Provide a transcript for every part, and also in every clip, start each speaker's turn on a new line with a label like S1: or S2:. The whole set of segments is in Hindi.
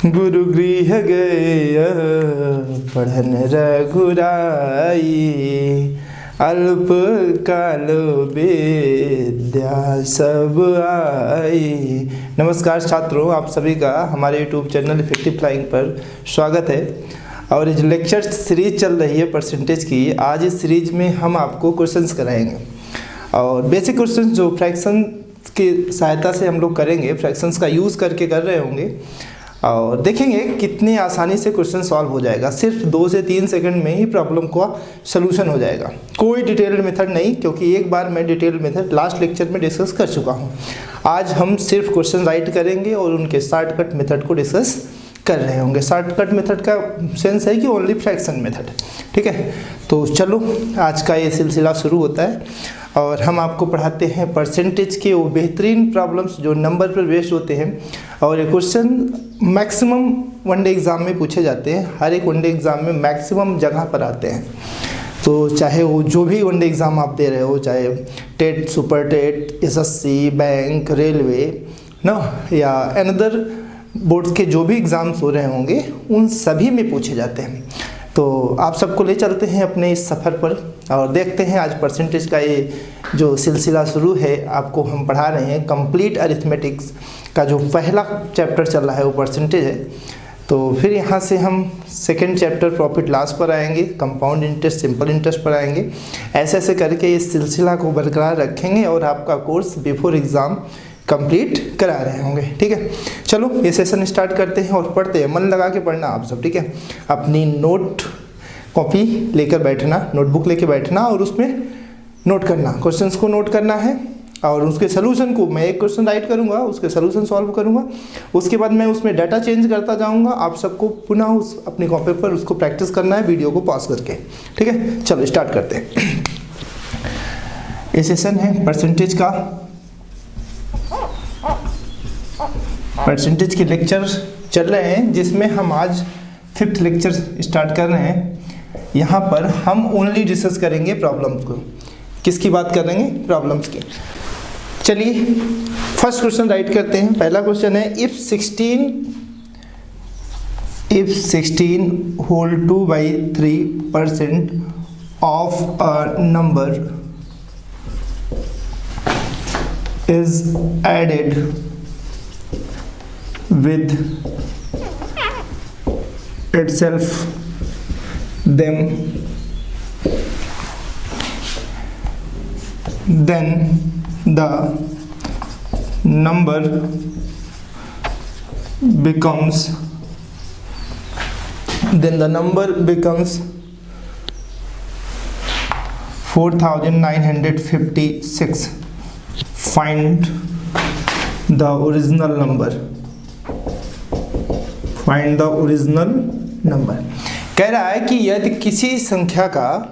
S1: गुरु गृह गए पढ़न रघुराई, अल्प काल विद्या सब आई। नमस्कार छात्रों, आप सभी का हमारे यूट्यूब चैनल इफेक्टिव फ्लाइंग पर स्वागत है। और ये जो लेक्चर सीरीज चल रही है परसेंटेज की, आज इस सीरीज में हम आपको क्वेश्चंस कराएंगे और बेसिक क्वेश्चंस जो फ्रैक्शन की सहायता से हम लोग करेंगे, फ्रैक्शंस का यूज़ करके कर रहे होंगे और देखेंगे कितनी आसानी से क्वेश्चन सॉल्व हो जाएगा। सिर्फ 2 से 3 सेकंड में ही प्रॉब्लम का सलूशन हो जाएगा। कोई डिटेल्ड मेथड नहीं, क्योंकि एक बार मैं डिटेल्ड मेथड लास्ट लेक्चर में डिस्कस कर चुका हूँ। आज हम सिर्फ क्वेश्चन राइट करेंगे और उनके शॉर्टकट मेथड को डिस्कस कर रहे होंगे। शॉर्टकट मेथड का सेंस है कि ओनली फ्रैक्शन मेथड, ठीक है। तो चलो आज का ये सिलसिला शुरू होता है और हम आपको पढ़ाते हैं परसेंटेज के वो बेहतरीन प्रॉब्लम्स जो नंबर पर बेस्ड होते हैं। और ये क्वेश्चन मैक्सिमम वनडे एग्ज़ाम में पूछे जाते हैं। हर एक वनडे एग्ज़ाम में मैक्सिमम जगह पर आते हैं। तो चाहे वो जो भी वनडे एग्ज़ाम आप दे रहे हो, चाहे TET, super TET, SSC, bank, railway ना, या अनदर बोर्ड्स के जो भी एग्ज़ाम्स हो रहे होंगे, उन सभी में पूछे जाते हैं। तो आप सबको ले चलते हैं अपने इस सफ़र पर और देखते हैं आज परसेंटेज का ये जो सिलसिला शुरू है। आपको हम पढ़ा रहे हैं कंप्लीट अरिथमेटिक्स का जो पहला चैप्टर चल रहा है वो परसेंटेज है। तो फिर यहाँ से हम सेकंड चैप्टर प्रॉफिट लॉस पर आएंगे, कंपाउंड इंटरेस्ट, सिंपल इंटरेस्ट पर आएंगे। ऐसे ऐसे करके इस सिलसिला को बरकरार रखेंगे और आपका कोर्स बिफोर एग्ज़ाम कंप्लीट करा रहे होंगे, ठीक है। चलो ये सेशन स्टार्ट करते हैं और पढ़ते हैं। मन लगा के पढ़ना आप सब, ठीक है। अपनी नोट कॉपी लेकर बैठना, नोटबुक लेकर बैठना और उसमें नोट करना, क्वेश्चंस को नोट करना है और उसके सलूशन को, मैं एक क्वेश्चन राइट करूंगा, उसके सलूशन सॉल्व करूंगा, उसके बाद मैं उसमें डाटा चेंज करता जाऊंगा। आप सबको पुनः उस अपनी कॉपी पर उसको प्रैक्टिस करना है वीडियो को पॉज करके, ठीक है। चलो स्टार्ट करते हैं। ये सेशन है परसेंटेज का। परसेंटेज के लेक्चर चल रहे हैं जिसमें हम आज 5th लेक्चर स्टार्ट कर रहे हैं। यहाँ पर हम ओनली डिस्कस करेंगे प्रॉब्लम्स को। किसकी बात करेंगे? प्रॉब्लम्स की। चलिए फर्स्ट क्वेश्चन राइट करते हैं। पहला क्वेश्चन है if 16 whole 2/3% of a number is added with itself, then the number becomes 4956. Find the original number. Find the original number. कह रहा है कि यदि किसी संख्या का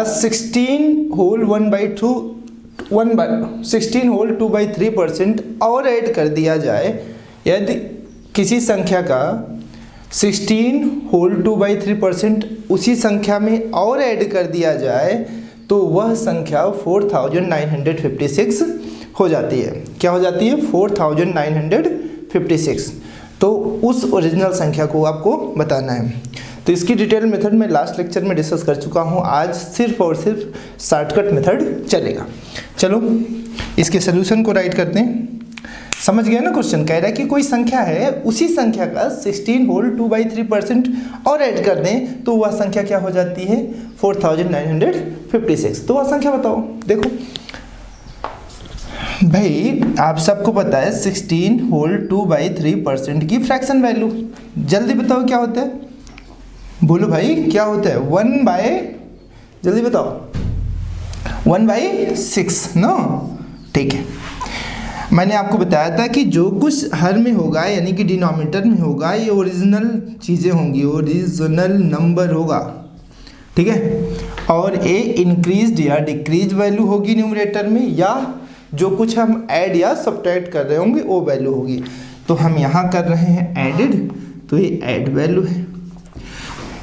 S1: 16 होल 2/3% और ऐड कर दिया जाए, यदि किसी संख्या का 16 होल 2/3% उसी संख्या में और ऐड कर दिया जाए तो वह संख्या 4956 हो जाती है। क्या हो जाती है? 4956। तो उस ओरिजिनल संख्या को आपको बताना है। तो इसकी डिटेल मेथड में लास्ट लेक्चर में डिस्कस कर चुका हूँ। आज सिर्फ और सिर्फ शॉर्टकट मेथड चलेगा। चलो इसके सलूशन को राइट करते हैं। समझ गया ना क्वेश्चन? कह रहा है कि कोई संख्या है, उसी संख्या का 16 होल 2/3% और ऐड कर दें तो वह संख्या क्या हो जाती है? 4956। तो वह संख्या बताओ। देखो भाई, आप सबको पता है 16 होल 2/3% की फ्रैक्शन वैल्यू। जल्दी बताओ क्या होता है? बोलो भाई क्या होता है? 1/जल्दी बताओ 1/6 ना, ठीक है। मैंने आपको बताया था कि जो कुछ हर में होगा यानी कि डिनोमिनेटर में होगा, ये ओरिजिनल चीज़ें होंगी, ओरिजिनल नंबर होगा, ठीक है। और ये इंक्रीज या डिक्रीज वैल्यू होगी न्यूमरेटर में, या जो कुछ हम ऐड या सब्ट्रैक्ट कर रहे होंगे वो वैल्यू होगी। तो हम यहाँ कर रहे हैं ऐडेड, तो ये ऐड वैल्यू है।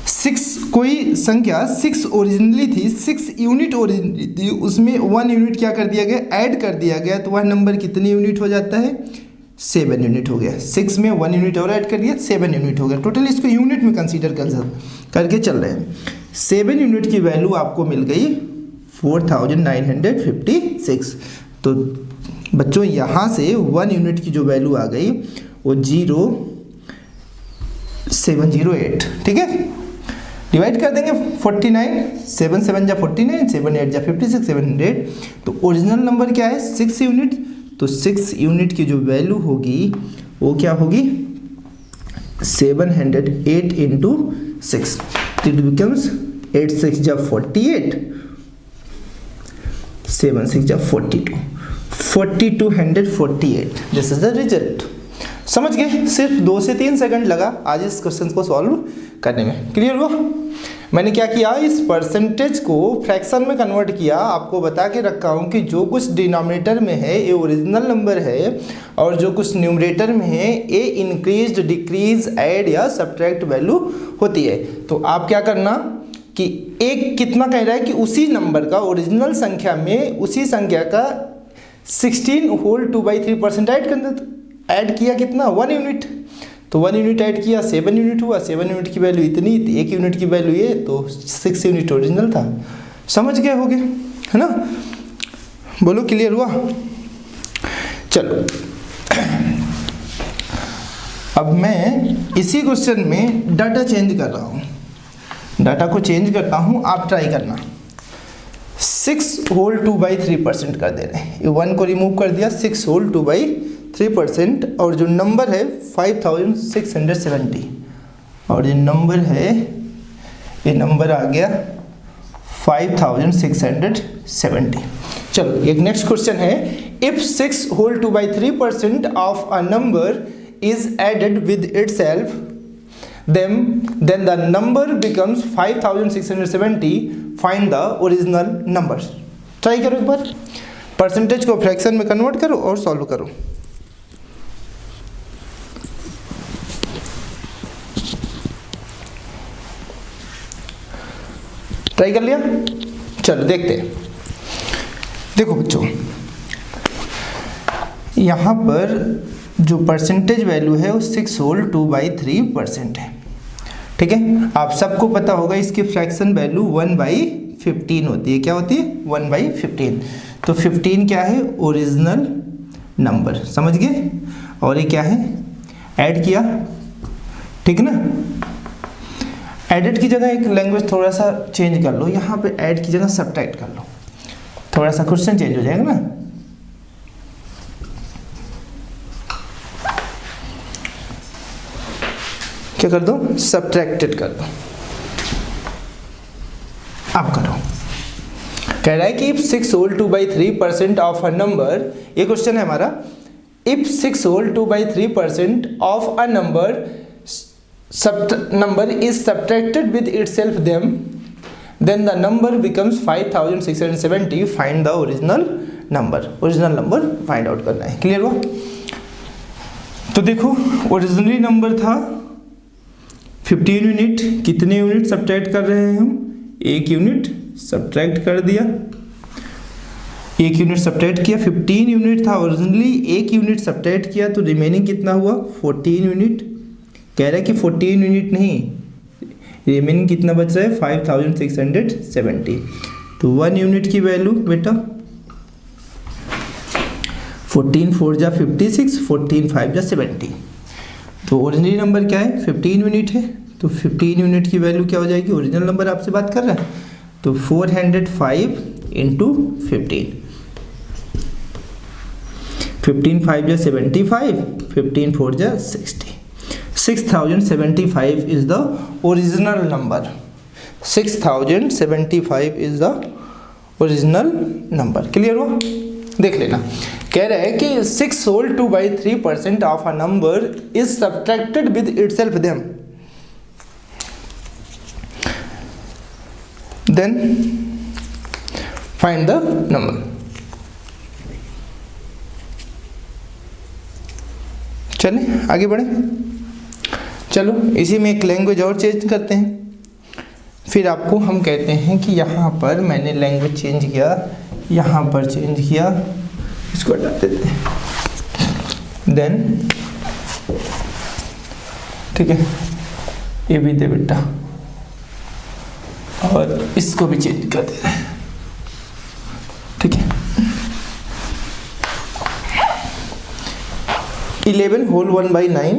S1: 6 कोई संख्या 6 ओरिजिनली थी, 6 यूनिट ओरिजिनली थी, उसमें 1 यूनिट क्या कर दिया गया? ऐड कर दिया गया। तो वह नंबर कितनी यूनिट हो जाता है? 7 यूनिट हो गया। 6 में 1 यूनिट और ऐड कर दिया, 7 यूनिट हो गया। टोटल इसको यूनिट में कंसीडर करके चल रहे हैं। 7 यूनिट की वैल्यू आपको मिल गई 4956। तो बच्चों यहाँ से 1 यूनिट की जो वैल्यू आ गई वो 0708, ठीक है। डिवाइड कर देंगे 49, 7 7 जा 49, 7 8 जा 56, 700। तो ओरिजिनल नंबर क्या है 6 यूनिट। तो 6 यूनिट की जो वैल्यू होगी वो क्या होगी 708 इंटू 6। इट बिकम्स 8 6 जा 48, 7 6 जा 42, 4248। This is the result. समझ गए? सिर्फ 2 से 3 सेकंड लगा आज इस क्वेश्चन को सॉल्व करने में। क्लियर हुआ? मैंने क्या किया, इस परसेंटेज को फ्रैक्शन में कन्वर्ट किया। आपको बता के रखा हूँ कि जो कुछ डिनोमिनेटर में है ये ओरिजिनल नंबर है, और जो कुछ न्यूमरेटर में है ये इंक्रीज, डिक्रीज, ऐड या सब्ट्रैक्ट वैल्यू होती है। तो आप क्या करना कि एक कितना कह रहा है कि उसी नंबर का ओरिजिनल संख्या में उसी संख्या का 16 होल 2/3% ऐड कर देते। ऐड किया कितना 1 यूनिट। तो 1 यूनिट ऐड किया 7 यूनिट हुआ। 7 यूनिट की वैल्यू इतनी, 1 यूनिट की वैल्यू ये, तो 6 यूनिट ओरिजिनल था। समझ गए होगे, है ना? बोलो क्लियर हुआ? चलो अब मैं इसी क्वेश्चन में डाटा चेंज कर रहा हूँ। डाटा को चेंज करता हूँ, आप ट्राई करना। 6 होल 2/3% कर दे रहे हैं। 1 को रिमूव कर दिया, 6 होल 2/3%। और जो नंबर है 5670, और ये नंबर है, ये नंबर आ गया 5670। चलो एक नेक्स्ट क्वेश्चन है, if 6 whole 2/3% of a number is added with itself, then the number becomes 5670. Find the original numbers. Try करो एक बार, परसेंटेज को फ्रैक्शन में कन्वर्ट करो और सॉल्व करो। ट्राई कर लिया? चलो देखते हैं। देखो बच्चों, यहाँ पर जो परसेंटेज वैल्यू है वो 6 होल 2/3% है, ठीक है। आप सबको पता होगा इसकी फ्रैक्शन वैल्यू 1/15 होती है। क्या होती है? 1/15। तो 15 क्या है? Original number. समझ गए? और ये क्या है? ऐड किया, ठीक है ना। एडिट की जगह एक लैंग्वेज थोड़ा सा चेंज कर लो, यहाँ पे ऐड की जगह सब्ट्रैक्ट कर लो, थोड़ा सा क्वेश्चन चेंज हो जाएगा ना। क्या कर दो? सब्ट्रैक्टेड कर दो। अब करो। कह रहा है कि if 6 whole 2/3% of a number, ये क्वेश्चन है हमारा। If 6 whole 2/3% of a number is subtracted with itself then the number becomes 5670. Find the original number. Original number find out करना है। क्लियर हुआ? तो देखो, ओरिजिनली नंबर था 15 यूनिट। कितने यूनिट सब्ट्रैक्ट कर रहे हैं हम? 1 यूनिट सब्ट्रैक्ट कर दिया, 1 यूनिट सब्ट्रैक्ट किया। 15 यूनिट था ओरिजिनली, 1 यूनिट सब्ट्रैक्ट किया, तो रिमेनिंग कितना हुआ? 14 यूनिट। कह रहा है कि 14 यूनिट नहीं, रिमेनिंग कितना बच रहा है? 5670। तो 1 यूनिट की वैल्यू बेटा 14 4 जा 56, 14 5 जा 70। तो ओरिजिनल नंबर क्या है? 15 यूनिट है। तो 15 यूनिट की वैल्यू क्या हो जाएगी? ओरिजिनल नंबर आपसे बात कर रहा है, तो 405 इंटू 15। 15 5 जा 75, 15 4 जा 60। 6075 is the original number. 6075 is the original number. Clear हुआ? देख लेना। कह रहा है कि 6 whole 2/3% of a number is subtracted with itself then find the number. चलें आगे बढ़े। चलो इसी में एक लैंग्वेज और चेंज करते हैं, फिर आपको हम कहते हैं कि यहाँ पर मैंने लैंग्वेज चेंज किया, यहाँ पर चेंज किया, इसको हटा देते हैं। देन ठीक है, ये भी दे बेटा, और इसको भी चेंज कर दे रहे हैं, ठीक है। 11 होल 1/9,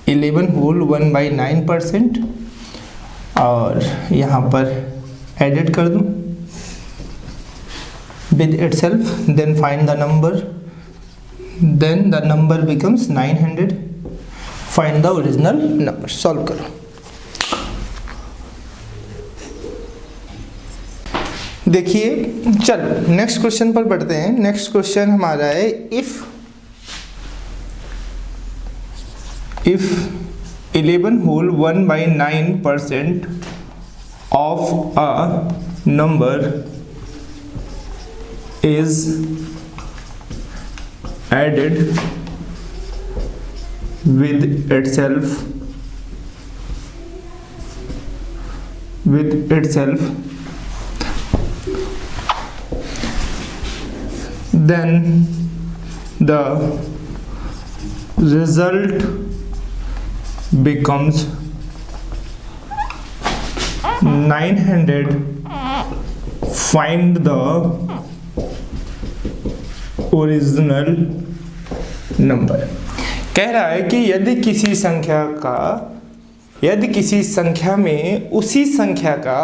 S1: 11 होल 1/9%, और यहाँ पर एडिट कर दूँ with itself, then find the number, then the number becomes 900, find the original number, solve करो। देखिए चलो नेक्स्ट क्वेश्चन पर बढ़ते हैं। नेक्स्ट क्वेश्चन हमारा है if 11 whole 1/9% of a number is added with itself then the result becomes 900, find the original number. कह रहा है कि यदि किसी संख्या में उसी संख्या का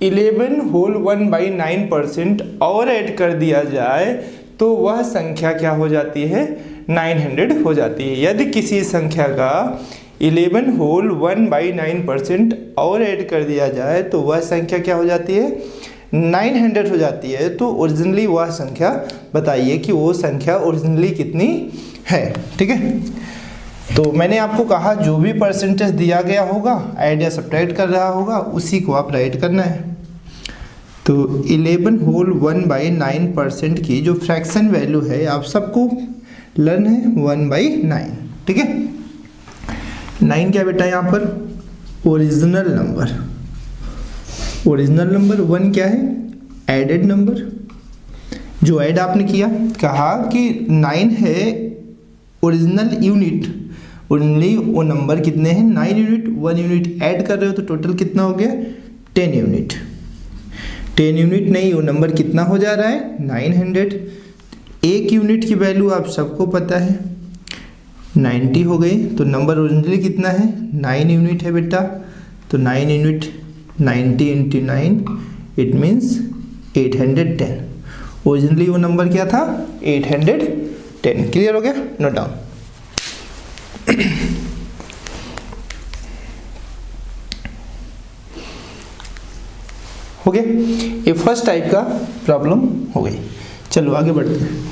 S1: 11 होल 1/9% और ऐड कर दिया जाए तो वह संख्या क्या हो जाती है, 900 हो जाती है। यदि किसी संख्या का 11 होल 1/9% और ऐड कर दिया जाए तो वह संख्या क्या हो जाती है, 900 हो जाती है। तो ओरिजिनली वह संख्या बताइए कि वो संख्या ओरिजिनली कितनी है, ठीक है। तो मैंने आपको कहा जो भी परसेंटेज दिया गया होगा, ऐड या सब्ट्रैक्ट कर रहा होगा, उसी को आप राइट करना है। तो 11 होल 1/9% की जो फ्रैक्शन वैल्यू है आप सबको लर्न है 1/9, ठीक है। 9 क्या बेटा यहाँ पर ओरिजिनल नंबर, ओरिजिनल नंबर 1 क्या है एडेड नंबर, जो ऐड आपने किया, कहा कि 9 है ओरिजिनल यूनिट, ओरिजिनली वो नंबर कितने हैं 9 यूनिट, 1 यूनिट ऐड कर रहे हो तो टोटल कितना हो गया 10 यूनिट। 10 यूनिट नहीं, वो नंबर कितना हो जा रहा है 900। एक यूनिट की वैल्यू आप सबको पता है 90 हो गई, तो नंबर ओरिजिनली कितना है 9 यूनिट है बेटा। तो 9 यूनिट 90 × 9 इट मीन्स 810। ओरिजिनली वो नंबर क्या था 810। क्लियर हो गया, नोट डाउन। हो गया, ये फर्स्ट टाइप का प्रॉब्लम हो गई। चलो आगे बढ़ते हैं।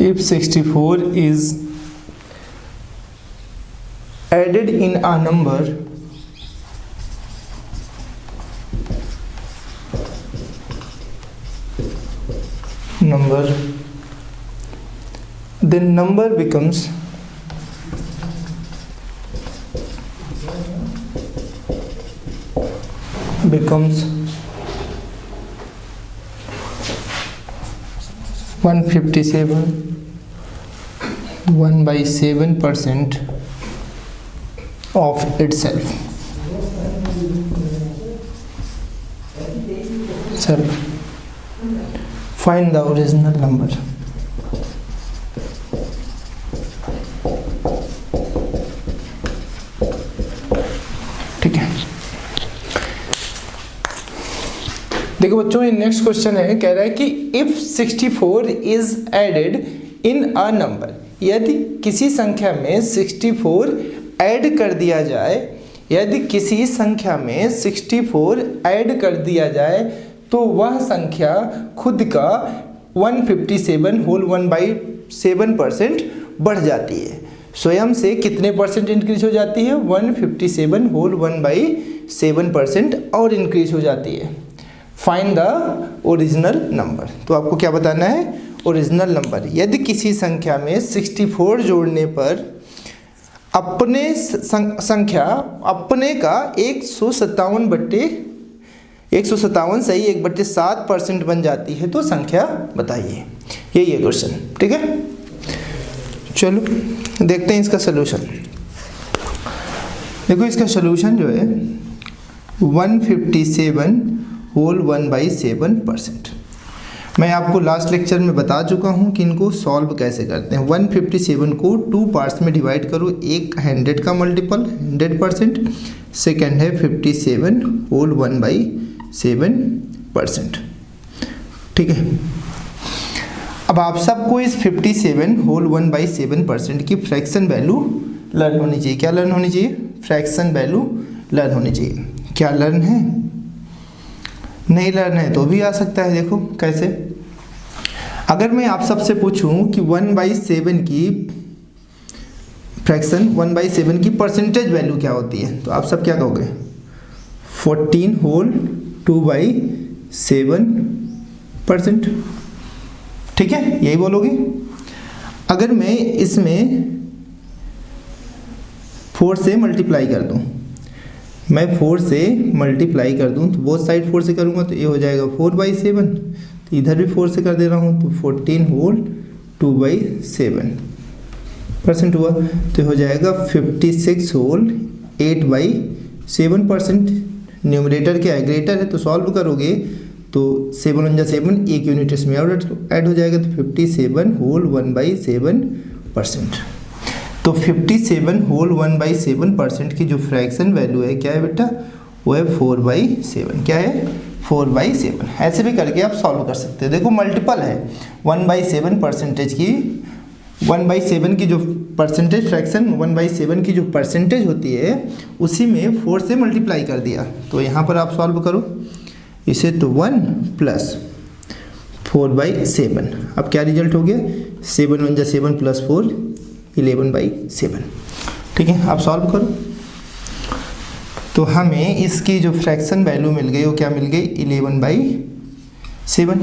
S1: If 64 is added in a number then number becomes 157, 1/7% of itself. Find the original number. ठीक है, देखो बच्चों ये नेक्स्ट क्वेश्चन है, कह रहा है कि if 64 is added in a number, यदि किसी संख्या में 64 ऐड कर दिया जाए, यदि किसी संख्या में 64 ऐड कर दिया जाए तो वह संख्या खुद का 157 होल 1/7% बढ़ जाती है। स्वयं से कितने परसेंट इंक्रीज हो जाती है 157 होल 1/7% और इंक्रीज हो जाती है। Find the original number. तो आपको क्या बताना है ओरिजिनल नंबर। यदि किसी संख्या में 64 जोड़ने पर अपने संख्या अपने का 157 सही 1/7% बन जाती है तो संख्या बताइए। यही है क्वेश्चन, ठीक है। चलो देखते हैं इसका सलूशन। देखो इसका सलूशन जो है 157 होल 1/7%। मैं आपको लास्ट लेक्चर में बता चुका हूँ कि इनको सॉल्व कैसे करते हैं। 157 को 2 पार्ट्स में डिवाइड करो, एक 100 का मल्टीपल 100%, सेकेंड है 57 होल 1/7%, ठीक है। अब आप सबको इस 57 होल 1/7% की फ्रैक्शन वैल्यू लर्न होनी चाहिए। क्या लर्न होनी चाहिए? फ्रैक्शन वैल्यू लर्न होनी चाहिए। क्या लर्न है? नहीं लर्न है तो भी आ सकता है। देखो कैसे, अगर मैं आप सबसे पूछूं कि 1/7 की फ्रैक्शन 1/7 की परसेंटेज वैल्यू क्या होती है तो आप सब क्या कहोगे? 14 होल 2/7%, ठीक है, यही बोलोगे। अगर मैं इसमें 4 से मल्टीप्लाई कर दूं, मैं 4 से मल्टीप्लाई कर दूं तो बोथ साइड 4 से करूंगा तो ये हो जाएगा 4/7, तो इधर भी 4 से कर दे रहा हूं तो 14 होल 2/7% हुआ, तो हो जाएगा 56 होल 8/7%। न्यूमरेटर क्या है? ग्रेटर है, तो सॉल्व करोगे तो 7 × 7 एक यूनिट इसमें और ऐड हो जाएगा, तो 57 होल 1/7%। तो 57 होल 1/7% की जो फ्रैक्शन वैल्यू है क्या है बेटा? वो है 4/7। क्या है? 4/7। ऐसे भी करके आप सॉल्व कर सकते हैं। देखो मल्टीपल है 1/7% की, 1/7 की जो परसेंटेज फ्रैक्शन 1/7 की जो परसेंटेज होती है उसी में 4 से मल्टीप्लाई कर दिया। तो यहाँ पर आप सॉल्व करो इसे, तो 1 + 4/7। अब क्या रिजल्ट हो गया? 7 × 7 + 4 11/7, ठीक है। आप सॉल्व करो तो हमें इसकी जो फ्रैक्शन वैल्यू मिल गई वो क्या मिल गई? 11/7।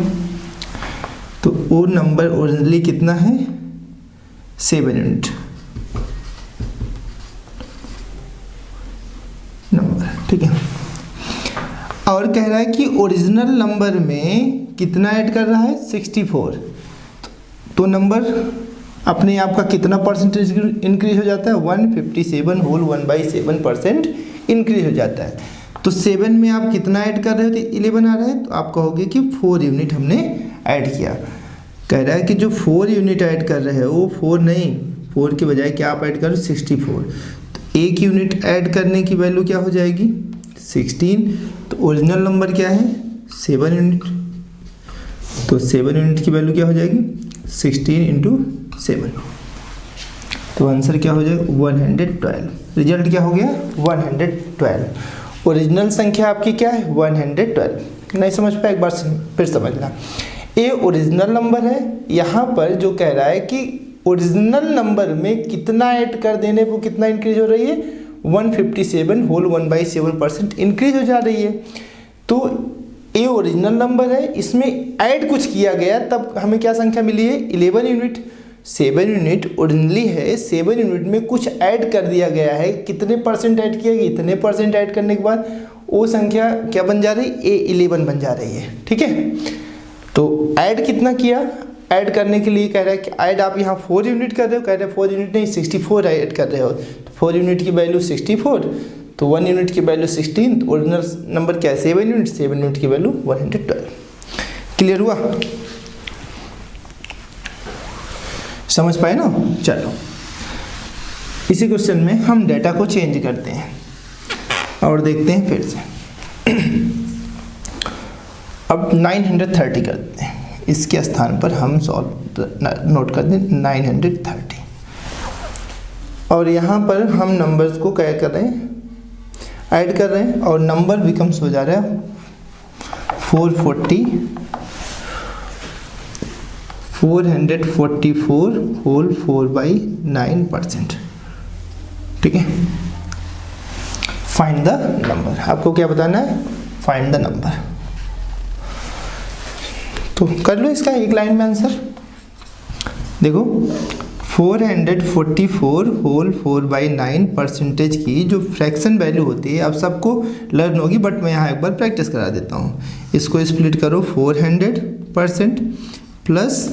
S1: तो वो नंबर ओरिजिनली कितना है? 7 यूनिट नंबर, ठीक है। और कह रहा है कि ओरिजिनल नंबर में कितना ऐड कर रहा है? 64। तो नंबर अपने आप का कितना परसेंटेज इंक्रीज हो जाता है? 157 होल 1/7% इंक्रीज हो जाता है। तो 7 में आप कितना ऐड कर रहे हो? तो 11 आ रहा है, तो आप कहोगे कि 4 यूनिट हमने ऐड किया। कह रहा है कि जो 4 यूनिट ऐड कर रहे हो वो 4 नहीं, 4 के बजाय क्या आप ऐड करो? 64। तो 1 यूनिट ऐड करने की वैल्यू क्या हो जाएगी? 16। तो ओरिजिनल नंबर क्या है? 7 यूनिट। तो 7 यूनिट की वैल्यू क्या हो जाएगी? 16 × 7। तो आंसर क्या हो जाएगा? 112। रिजल्ट क्या हो गया? 112। ओरिजिनल संख्या आपकी क्या है? 112। नहीं समझ पाया? एक बार फिर समझना। ये ओरिजिनल नंबर है। यहाँ पर जो कह रहा है कि ओरिजिनल नंबर में कितना ऐड कर देने पर कितना इंक्रीज हो रही है? 157 होल 1/7% इंक्रीज हो जा रही है। तो ये ओरिजिनल नंबर है, इसमें ऐड कुछ किया गया तब हमें क्या संख्या मिली है? 11 यूनिट। 7 यूनिट ओरिजिनली है, 7 यूनिट में कुछ ऐड कर दिया गया है। कितने परसेंट ऐड किया गया? इतने परसेंट ऐड करने के बाद वो संख्या क्या बन जा रही है? 11 बन जा रही है, ठीक है। तो ऐड कितना किया? ऐड करने के लिए कह रहा है कि ऐड आप यहाँ 4 यूनिट कर रहे हो, कह रहे हैं 4 यूनिट नहीं 64 ऐड कर रहे हो। तो 4 यूनिट की वैल्यू 64, तो 1 यूनिट की वैल्यू 16, तो ओरिजिनल नंबर क्या है? 7 यूनिट। 7 यूनिट की वैल्यू 112। क्लियर हुआ? समझ पाए ना? चलो इसी क्वेश्चन में हम डेटा को चेंज करते हैं और देखते हैं फिर से। अब 930 करते हैं, इसके स्थान पर हम नोट कर दें 930, और यहाँ पर हम नंबर्स को क्या कर रहे हैं? ऐड कर रहे हैं, और नंबर बिकम्स हो जा रहा है 444 होल 4/9%, ठीक है। फाइंड द नंबर, आपको क्या बताना है? Find the number. तो कर लो इसका एक लाइन में आंसर। देखो 444 होल 4/9 परसेंटेज की जो फ्रैक्शन वैल्यू होती है, अब सबको लर्न होगी बट मैं यहाँ एक बार प्रैक्टिस करा देता हूँ। इसको स्प्लिट करो 400% प्लस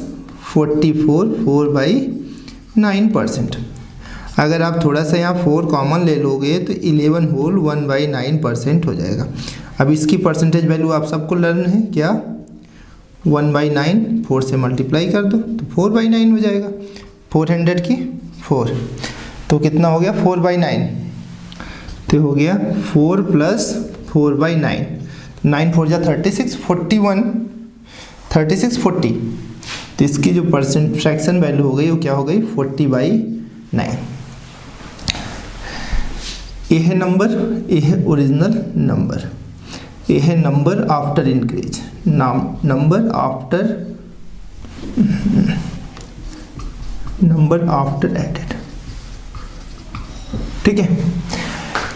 S1: 44 4/9%। अगर आप थोड़ा सा यहाँ 4 कॉमन ले लोगे तो 11 होल 1/9% हो जाएगा। अब इसकी परसेंटेज वैल्यू आप सबको लर्न है क्या, 1/9 4 से मल्टीप्लाई कर दो तो 4/9 हो जाएगा। 400 की 4 तो कितना हो गया 4/9, तो हो गया 4 प्लस 4/9, 9 4 जा 36, 41 36 40, तो इसकी जो परसेंट फ्रैक्शन वैल्यू हो गई वो क्या हो गई 40/9। ये है नंबर, ये है ओरिजिनल नंबर, ये है number after increase, number after added. ठीक है,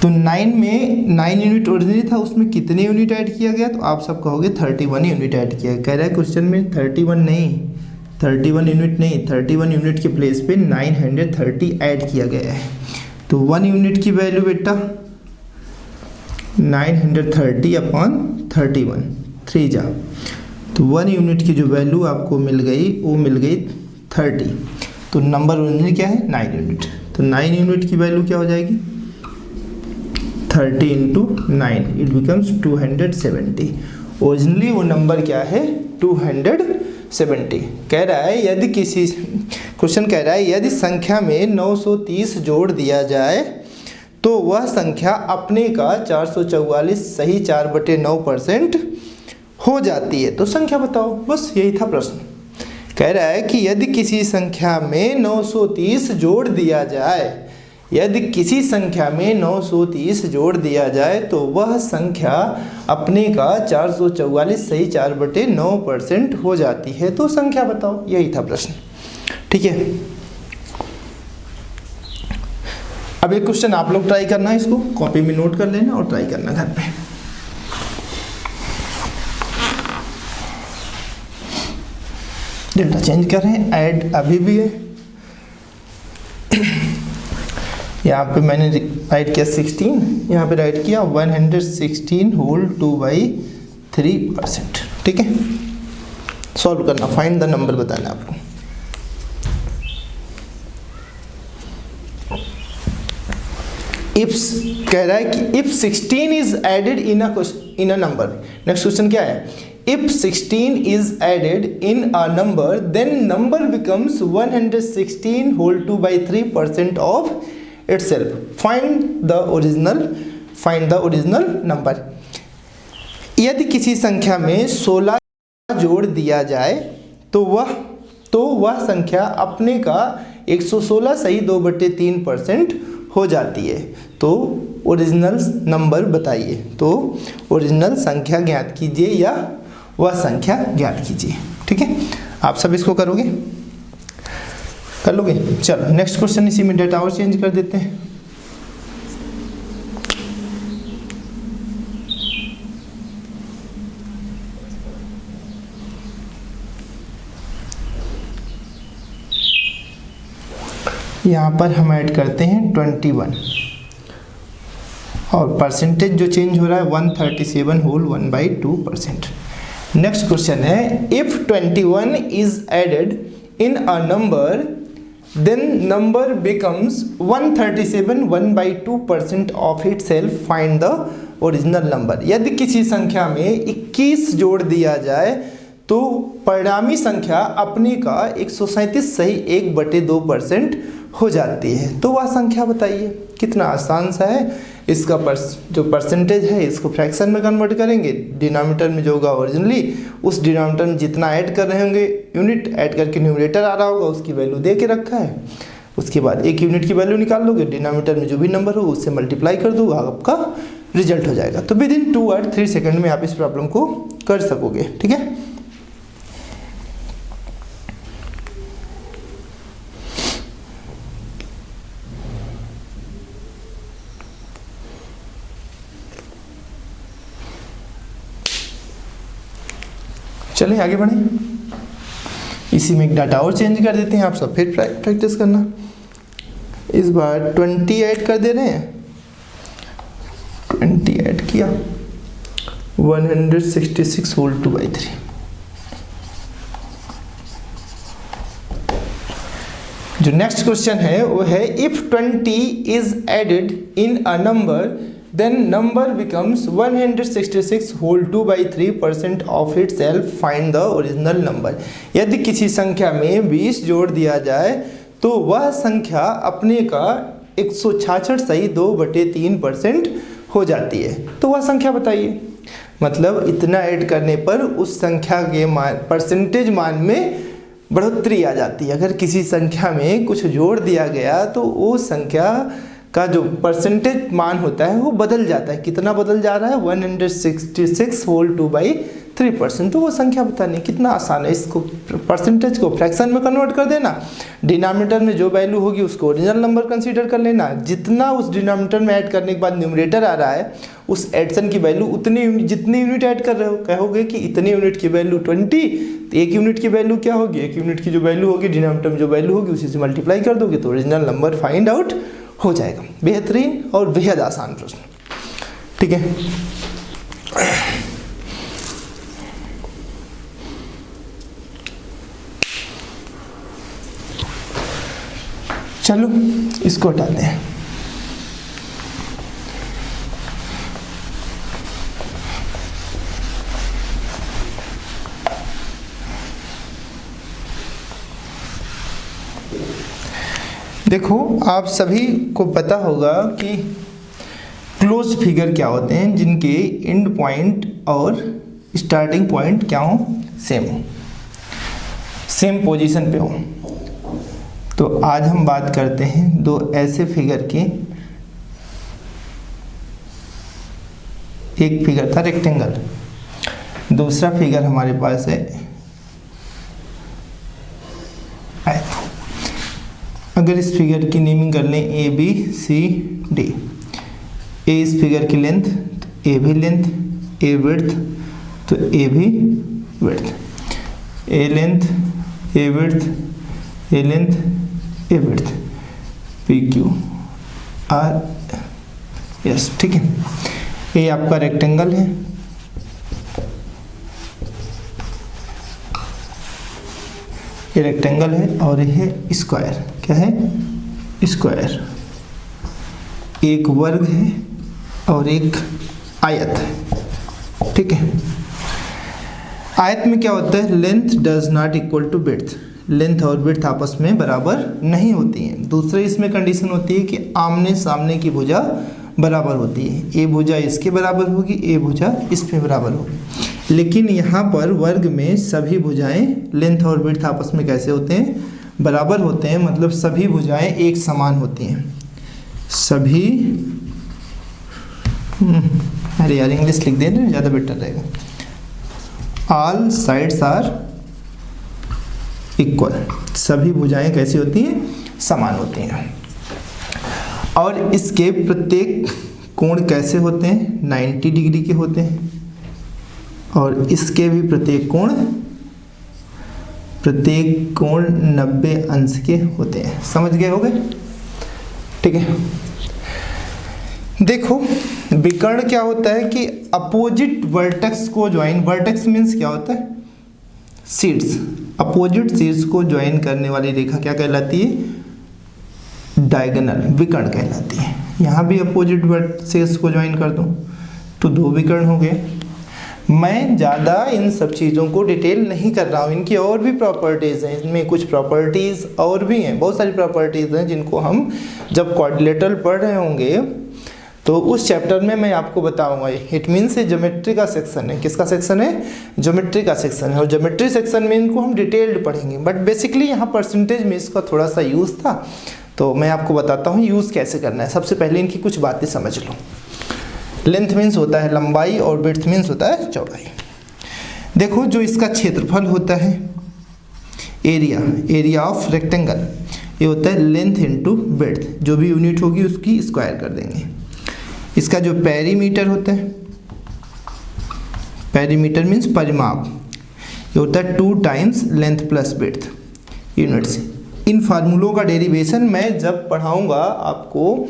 S1: तो 9 में 9 यूनिट ओरिजिनली था, उसमें कितने यूनिट ऐड किया गया, तो आप सब कहोगे 31 यूनिट ऐड किया। कह रहा है क्वेश्चन में 31 नहीं, 31 यूनिट नहीं, 31 यूनिट के प्लेस पे 930 ऐड किया गया है। तो 1 यूनिट की वैल्यू बेटा 930/31, 3 जा, तो 1 यूनिट की जो वैल्यू आपको मिल गई वो मिल गई 30। तो नंबर ओरिजिनली क्या है 9 यूनिट, तो 9 यूनिट की वैल्यू क्या हो जाएगी 30 × 9, इट बिकम्स 270। ओरिजिनली वो नंबर क्या है 270। कह रहा है यदि किसी क्वेश्चन कह रहा है यदि संख्या में 930 जोड़ दिया जाए तो वह संख्या अपने का 444 सही 4/9% हो जाती है, तो संख्या बताओ। बस यही था प्रश्न। कह रहा है कि यदि किसी संख्या में 930 जोड़ दिया जाए, यदि किसी संख्या में 930 जोड़ दिया जाए तो वह संख्या अपने का 444 सही 4/9% हो जाती है, तो संख्या बताओ। यही था प्रश्न। ठीक है, अब एक क्वेश्चन आप लोग ट्राई करना है, इसको कॉपी में नोट कर लेना और ट्राई करना घर पे। डेटा चेंज कर रहे हैं, ऐड अभी भी है। यहाँ पे मैंने राइट किया 16, यहाँ पे राइट किया 116 होल 2/3%। ठीक है, सॉल्व करना, फाइंड द नंबर बताना आपको। इफ्स कह रहा है कि if 16 is added in a number, next question क्या है, if 16 is added in a number then number becomes 116 whole 2/3% of itself. Find the original number. यदि किसी संख्या में 16 जोड़ दिया जाए तो वह संख्या अपने का 116 सही 2/3% हो जाती है, तो ओरिजिनल नंबर बताइए। तो ओरिजिनल संख्या ज्ञात कीजिए या वह संख्या ज्ञात कीजिए। ठीक है, आप सब इसको करोगे, कर लोगे। चलो नेक्स्ट क्वेश्चन, इसी में डेटा और चेंज कर देते हैं। यहाँ पर हम ऐड करते हैं 21 और परसेंटेज जो चेंज हो रहा है 137 होल 1/2%। नेक्स्ट क्वेश्चन है, if 21 is added in a number then number becomes 137 1/2% of itself. Find the original number. यदि किसी संख्या में 21 जोड़ दिया जाए तो परिणामी संख्या अपने का 137 सही 1/2% हो जाती है, तो वह संख्या बताइए। कितना आसान सा है। इसका जो परसेंटेज है इसको फ्रैक्शन में कन्वर्ट करेंगे, डिनोमिनेटर में जो होगा ओरिजिनली उस डिनोमिनेटर में जितना ऐड कर रहे होंगे यूनिट ऐड करके न्यूमरेटर आ रहा होगा उसकी वैल्यू दे के रखा है। उसके बाद एक यूनिट की वैल्यू निकाल लोगे, डिनोमिनेटर में जो भी नंबर हो उससे मल्टीप्लाई कर दो, आपका रिजल्ट हो जाएगा। तो विद इन 2 और 3 सेकेंड में आप इस प्रॉब्लम को कर सकोगे। ठीक है, चलिए आगे बढ़ें। इसी में एक डाटा और चेंज कर देते हैं, आप सब फिर प्रैक्टिस करना। इस बार 20 ऐड कर दे रहे हैं, 20 ऐड किया, 166 होल 2/3। जो नेक्स्ट क्वेश्चन है वो है if 20 is added in a number then number becomes 166 whole 2/3% of itself, find the original number. यदि किसी संख्या में 20 जोड़ दिया जाए तो वह संख्या अपने का 166 सही 2/3% हो जाती है, तो वह संख्या बताइए। मतलब इतना ऐड करने पर उस संख्या के मान परसेंटेज मान में बढ़ोतरी आ जाती है। अगर किसी संख्या में कुछ जोड़ दिया गया तो वो संख्या का जो परसेंटेज मान होता है वो बदल जाता है। कितना बदल जा रहा है? 166 होल 2/3%। तो वो संख्या बतानी, कितना आसान है। इसको परसेंटेज को फ्रैक्शन में कन्वर्ट कर देना, डिनोमिनेटर में जो वैल्यू होगी उसको ओरिजिनल नंबर कंसीडर कर लेना, जितना उस डिनोमिनेटर में ऐड करने के बाद न्यूमरेटर आ रहा है उस एडिशन की वैल्यू उतनी जितनी यूनिट ऐड कर रहे हो, कहोगे कि इतनी यूनिट की वैल्यू 20, तो एक यूनिट की वैल्यू क्या होगी? एक यूनिट की जो वैल्यू होगी डिनोमिनेटर में जो वैल्यू होगी उसी से मल्टीप्लाई कर दोगे तो ओरिजिनल नंबर फाइंड आउट हो जाएगा। बेहतरीन और बेहद आसान प्रश्न, ठीक है। चलो इसको हटाते हैं। देखो आप सभी को पता होगा कि क्लोज फिगर क्या होते हैं, जिनके एंड पॉइंट और स्टार्टिंग पॉइंट क्या हो? सेम हो, सेम पोजीशन पे हो। तो आज हम बात करते हैं दो ऐसे फिगर की। एक फिगर था रेक्टेंगल, दूसरा फिगर हमारे पास है आयत। अगर इस फिगर की नेमिंग कर लें ए बी सी डी, ए इस फिगर की लेंथ तो ए भी लेंथ, ए विड्थ तो ए भी width, A length A width A length A width, P Q R yes, ठीक है। ये आपका रेक्टेंगल है, ये रेक्टेंगल है और ये है स्क्वायर। क्या है? स्क्वायर। एक वर्ग है और एक आयत है, ठीक है। आयत में क्या होता है? Length does not equal to width, length और विड्थ आपस में बराबर नहीं होती हैं। दूसरे इसमें कंडीशन होती है कि आमने सामने की भुजा बराबर होती है, ए भुजा इसके बराबर होगी, ए भुजा इसमें बराबर होगी। लेकिन यहाँ पर वर्ग में सभी भुजाएं लेंथ और विड्थ आपस में कैसे होते हैं? बराबर होते हैं। मतलब सभी भुजाएं एक समान होती हैं। सभी अरे यार इंग्लिश लिख दें ना ज़्यादा बेटर रहेगा। ऑल साइड्स आर इक्वल, सभी भुजाएं कैसी होती हैं? समान होती हैं। और इसके प्रत्येक कोण कैसे होते हैं? 90 डिग्री के होते हैं। और इसके भी प्रत्येक कोण 90 अंश के होते हैं। समझ गए होगे? ठीक है। देखो विकर्ण क्या होता है कि अपोजिट वर्टेक्स को ज्वाइन, वर्टेक्स मीन्स क्या होता है? शीट्स। अपोजिट शीट्स को ज्वाइन करने वाली रेखा क्या कहलाती है? डायगोनल, विकर्ण कहलाती है। यहाँ भी अपोजिट वर्टेक्स को ज्वाइन कर दूँ तो दो विकर्ण हो गए। मैं ज़्यादा इन सब चीज़ों को डिटेल नहीं कर रहा हूँ, इनकी और भी प्रॉपर्टीज़ हैं। इनमें कुछ प्रॉपर्टीज़ और भी हैं, बहुत सारी प्रॉपर्टीज़ हैं जिनको हम जब क्वाड्रिलेटरल पढ़ रहे होंगे तो उस चैप्टर में मैं आपको बताऊंगा। इट मीन्स ये ज्योमेट्री का सेक्शन है। किसका सेक्शन है? ज्योमेट्री का सेक्शन है। और ज्योमेट्री सेक्शन में इनको हम डिटेल्ड पढ़ेंगे, बट बेसिकली यहाँ परसेंटेज में इसका थोड़ा सा यूज़ था, तो मैं आपको बताता हूँ यूज़ कैसे करना है। सबसे पहले इनकी कुछ बातें समझ लो। लेंथ मीन्स होता है लंबाई और विड्थ मीन्स होता है चौड़ाई। देखो जो इसका क्षेत्रफल होता है, एरिया ऑफ रेक्टेंगल, ये होता है लेंथ इनटू विड्थ। जो भी यूनिट होगी उसकी स्क्वायर कर देंगे। इसका जो पेरीमीटर होता है, पेरीमीटर मीन्स परिमाप, ये होता है 2 times length plus width units. इन फार्मूलों का डेरिवेशन मैं जब पढ़ाऊंगा आपको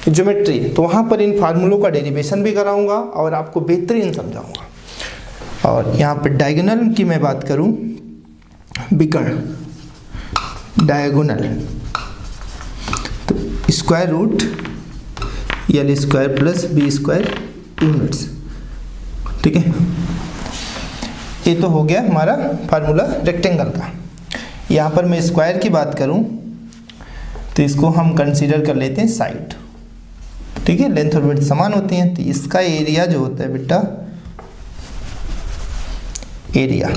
S1: ज्योमेट्री, तो वहाँ पर इन फार्मूलों का डेरिवेशन भी कराऊंगा और आपको बेहतरीन समझाऊंगा। और यहाँ पर डायगोनल की मैं बात करूँ, विकर्ण डायगोनल, तो square root L square plus B square units, ठीक है। ये तो हो गया हमारा फार्मूला रेक्टेंगल का। यहाँ पर मैं स्क्वायर की बात करूँ तो इसको हम कंसीडर कर लेते हैं साइड, ठीक है। लेंथ और विड्थ समान होती हैं, तो इसका एरिया जो होता है बेटा, एरिया,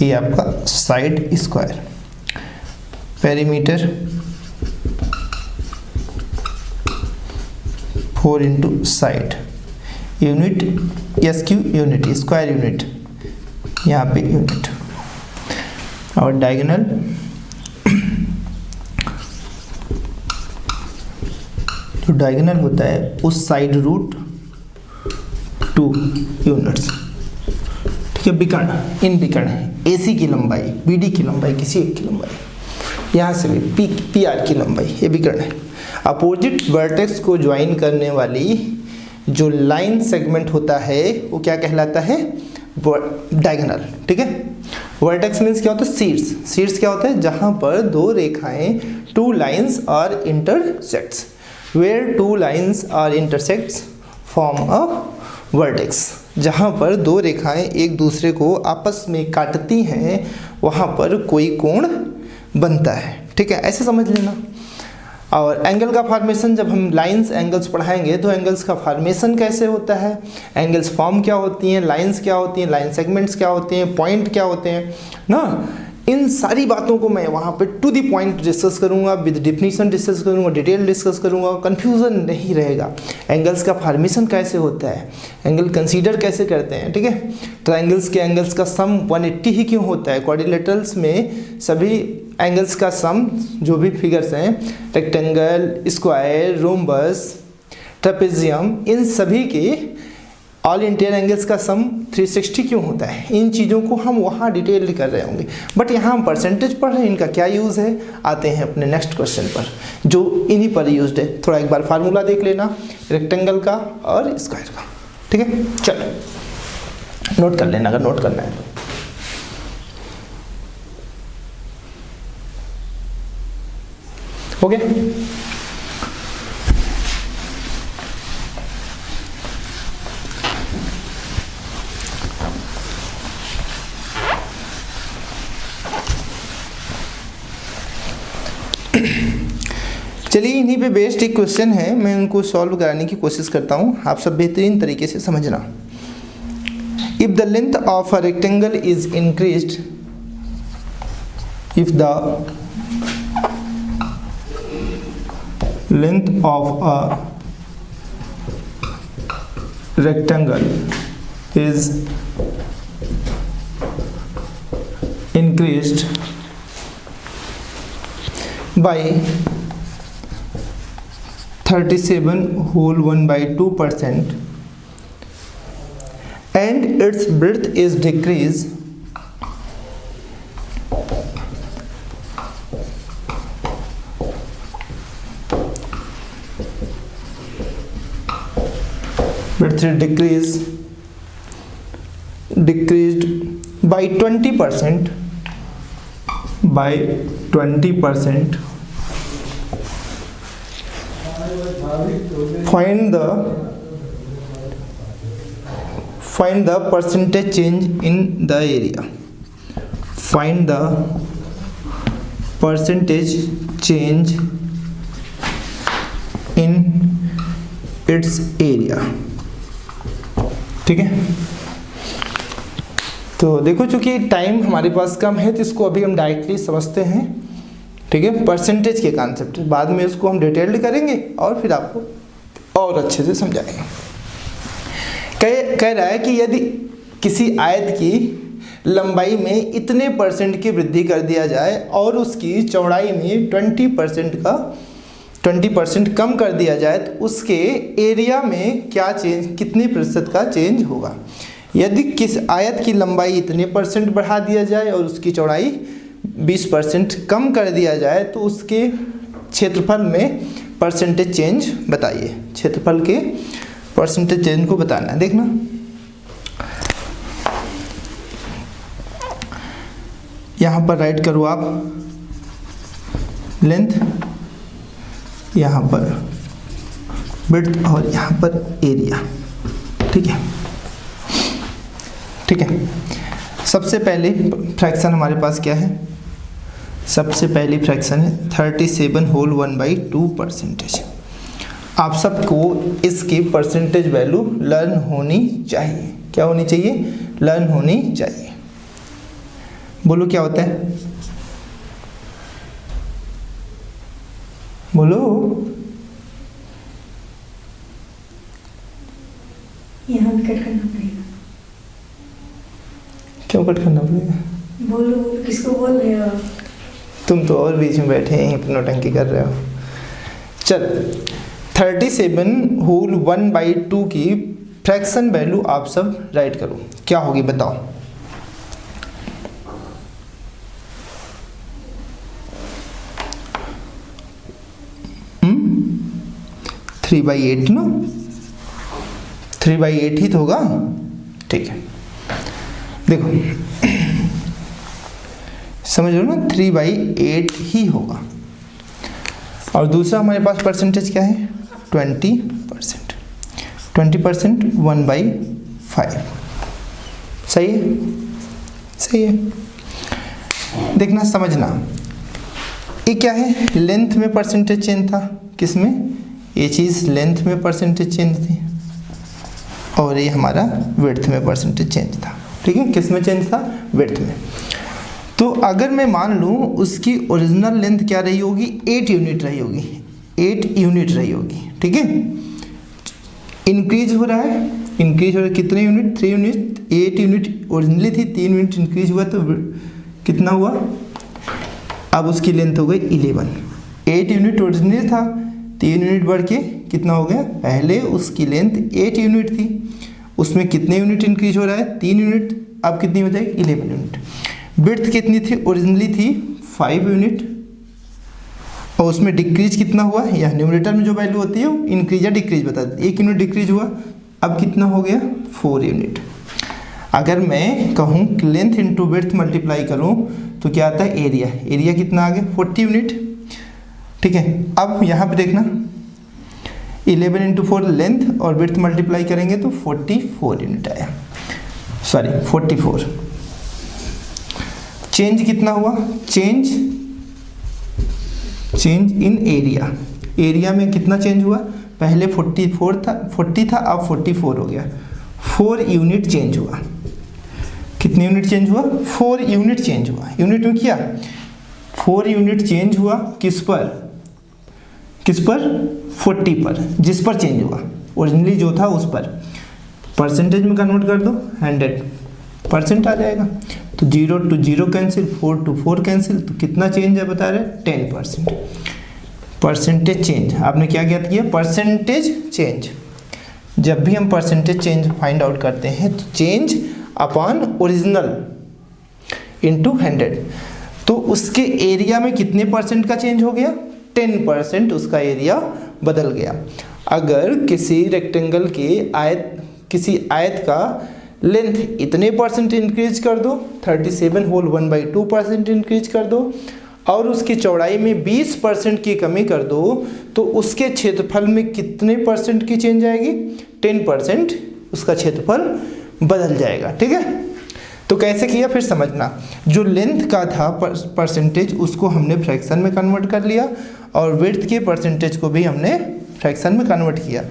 S1: ये आपका side square, perimeter 4 into side, unit S Q unit, square unit यहाँ पे यूनिट, और डायगोनल जो डायगोनल होता है उस साइड रूट 2 यूनिट्स, ठीक है। विकर्ण, इन विकर्ण AC की लंबाई, BD की लंबाई, किसी एक की लंबाई, यहाँ से भी PR की लंबाई, ये विकर्ण है। अपोजिट वर्टेक्स को ज्वाइन करने वाली जो लाइन सेगमेंट होता है वो क्या कहलाता है, डायगोनल, ठीक है। वर्टेक्स मीन्स क्या होता है, शीर्ष, शीर्ष क्या होता है, जहाँ पर दो रेखाएं, 2 lines are intersects, where 2 lines are intersects form a vertex, जहाँ पर दो रेखाएं एक दूसरे को आपस में काटती हैं, वहाँ पर कोई कोण बनता है, ठीक है, ऐसे समझ लेना। और एंगल का फॉर्मेशन, जब हम लाइंस एंगल्स पढ़ाएंगे तो एंगल्स का फॉर्मेशन कैसे होता है, एंगल्स फॉर्म क्या होती हैं, लाइंस क्या होती हैं, लाइन सेगमेंट्स क्या होते हैं, पॉइंट क्या होते हैं ना, इन सारी बातों को मैं वहाँ पे टू द पॉइंट डिस्कस करूँगा, विद डिफिनीशन डिस्कस करूँगा, डिटेल डिस्कस करूँगा, कन्फ्यूज़न नहीं रहेगा। एंगल्स का फॉर्मेशन कैसे होता है, एंगल कंसीडर कैसे करते हैं, ठीक है। ट्राइंगल्स के एंगल्स का सम 180 ही क्यों होता है, क्वाड्रिलेटरल्स में सभी एंगल्स का सम, जो भी फिगर्स हैं, रेक्टेंगल, स्क्वायर, रोम्बस, ट्रेपेजियम, इन सभी के ऑल इंटीरियर एंगल्स का सम 360 क्यों होता है, इन चीज़ों को हम वहाँ डिटेल कर रहे होंगे। बट यहाँ हम परसेंटेज पढ़ रहे हैं, इनका क्या यूज़ है, आते हैं अपने नेक्स्ट क्वेश्चन पर जो इन्हीं पर यूज्ड है। थोड़ा एक बार फार्मूला देख लेना रेक्टेंगल का और स्क्वायर का, ठीक है। चलो नोट कर लेना अगर नोट करना है तो। हो गया, चलिए इन्हीं पे बेस्ड एक क्वेश्चन है, मैं उनको सॉल्व कराने की कोशिश करता हूँ, आप सब बेहतरीन तरीके से समझना। If the length of a rectangle is increased, if the length of a rectangle is increased by 37.1/2% and its breadth is decreased decreased by 20%, find the percentage change in the area, find the percentage change in its area, ठीक है। तो देखो चूंकि टाइम हमारे पास कम है तो इसको अभी हम डायरेक्टली समझते हैं, ठीक है। परसेंटेज के कॉन्सेप्ट बाद में इसको हम डिटेल्ड करेंगे और फिर आपको और अच्छे से समझाएंगे। कह रहा है कि यदि किसी आयत की लंबाई में इतने परसेंट की वृद्धि कर दिया जाए और उसकी चौड़ाई में 20% कम कर दिया जाए तो उसके एरिया में क्या चेंज, कितने प्रतिशत का चेंज होगा। यदि किस आयत की लंबाई इतने % बढ़ा दिया जाए और उसकी चौड़ाई 20% कम कर दिया जाए तो उसके क्षेत्रफल में परसेंटेज चेंज बताइए। क्षेत्रफल के परसेंटेज चेंज को बताना है। देखना, यहाँ पर राइट करो आप लेंथ, यहाँ पर विड्थ और यहाँ पर एरिया। ठीक है, ठीक है। सबसे पहले फ्रैक्शन हमारे पास क्या है? सबसे पहली फ्रैक्शन है 37 होल 1/2%। आप सबको इसकी परसेंटेज वैल्यू लर्न होनी चाहिए। क्या होनी चाहिए? लर्न होनी चाहिए। बोलो क्या होता है? बोलो।
S2: यहाँ भी कट करना पड़ेगा।
S1: क्यों कट करना पड़ेगा?
S2: बोलो बोलो, किसको बोल रहे हो?
S1: तुम तो और बीच में बैठे हैं, नौटंकी कर रहे हो। चल, 37 होल 1/2 की फ्रैक्शन वैल्यू आप सब राइट करो। क्या होगी बताओ? हम्म, 3/8 ना? 3/8 ही तो होगा। ठीक है, देखो समझ लो ना, 3/8 ही होगा। और दूसरा हमारे पास परसेंटेज क्या है? 20%। 20% 1/5। सही है, सही है। देखना, समझना, ये क्या है? लेंथ में परसेंटेज चेंज था। किस में? ये चीज़ लेंथ में परसेंटेज चेंज थी और ये हमारा विड्थ में परसेंटेज चेंज था। ठीक है, किस में चेंज था? विड्थ में। तो अगर मैं मान लूँ उसकी ओरिजिनल लेंथ क्या रही होगी? 8 यूनिट रही होगी। 8 यूनिट रही होगी। ठीक है, इंक्रीज हो रहा है, इंक्रीज हो रहा है। कितने यूनिट? 3 यूनिट। 8 यूनिट ओरिजिनली थी, 3 यूनिट इंक्रीज हुआ तो कितना हुआ? अब उसकी लेंथ हो गई 11। 8 यूनिट ओरिजिनली था, 3 यूनिट बढ़ के कितना हो गया? पहले उसकी लेंथ 8 यूनिट थी, उसमें कितने यूनिट इंक्रीज हो रहा है? 3 यूनिट। अब कितनी हो जाएगी? 11 यूनिट। विड्थ कितनी थी? ओरिजिनली थी 5 यूनिट और उसमें डिक्रीज कितना हुआ? यह न्यूमरेटर में जो वैल्यू होती है वो इंक्रीज या डिक्रीज बता देती है। 1 यूनिट डिक्रीज हुआ, अब कितना हो गया? 4 यूनिट। अगर मैं कहूँ लेंथ इंटू विड्थ मल्टीप्लाई करूँ तो क्या आता है? एरिया। एरिया कितना आ गया? 40 यूनिट। ठीक है, अब यहाँ पे देखना, 11 इंटू 4 लेंथ और विड्थ मल्टीप्लाई करेंगे तो 44 यूनिट आया। सॉरी 44। चेंज कितना हुआ? Change in area. एरिया में कितना चेंज हुआ? पहले 40 था, अब 44 हो गया। 4 यूनिट चेंज हुआ। कितने यूनिट चेंज हुआ? 4 यूनिट चेंज हुआ। यूनिट में किया 4 यूनिट चेंज हुआ। किस पर? किस पर? 40 पर, जिस पर चेंज हुआ ओरिजिनली जो था उस पर। परसेंटेज में कन्वर्ट कर दो, 100% आ जाएगा। तो 0 to 0 कैंसिल, 4 to 4 कैंसिल, तो कितना चेंज है बता रहे? 10%। परसेंटेज चेंज आपने क्या ज्ञात किया? Percentage change. जब भी हम परसेंटेज चेंज फाइंड आउट करते हैं तो चेंज अपॉन ओरिजिनल इंटू 100। तो उसके एरिया में कितने % का चेंज हो गया? 10% उसका एरिया बदल गया। अगर किसी रेक्टेंगल के किसी आयत का लेंथ इतने % इंक्रीज कर दो, 37 होल 1/2% इंक्रीज कर दो और उसकी चौड़ाई में 20% की कमी कर दो तो उसके क्षेत्रफल में कितने % की चेंज आएगी? 10% उसका क्षेत्रफल बदल जाएगा। ठीक है, तो कैसे किया फिर समझना। जो लेंथ का था परसेंटेज उसको हमने फ्रैक्शन में कन्वर्ट कर लिया और विड्थ के परसेंटेज को भी हमने फ्रैक्शन में कन्वर्ट किया।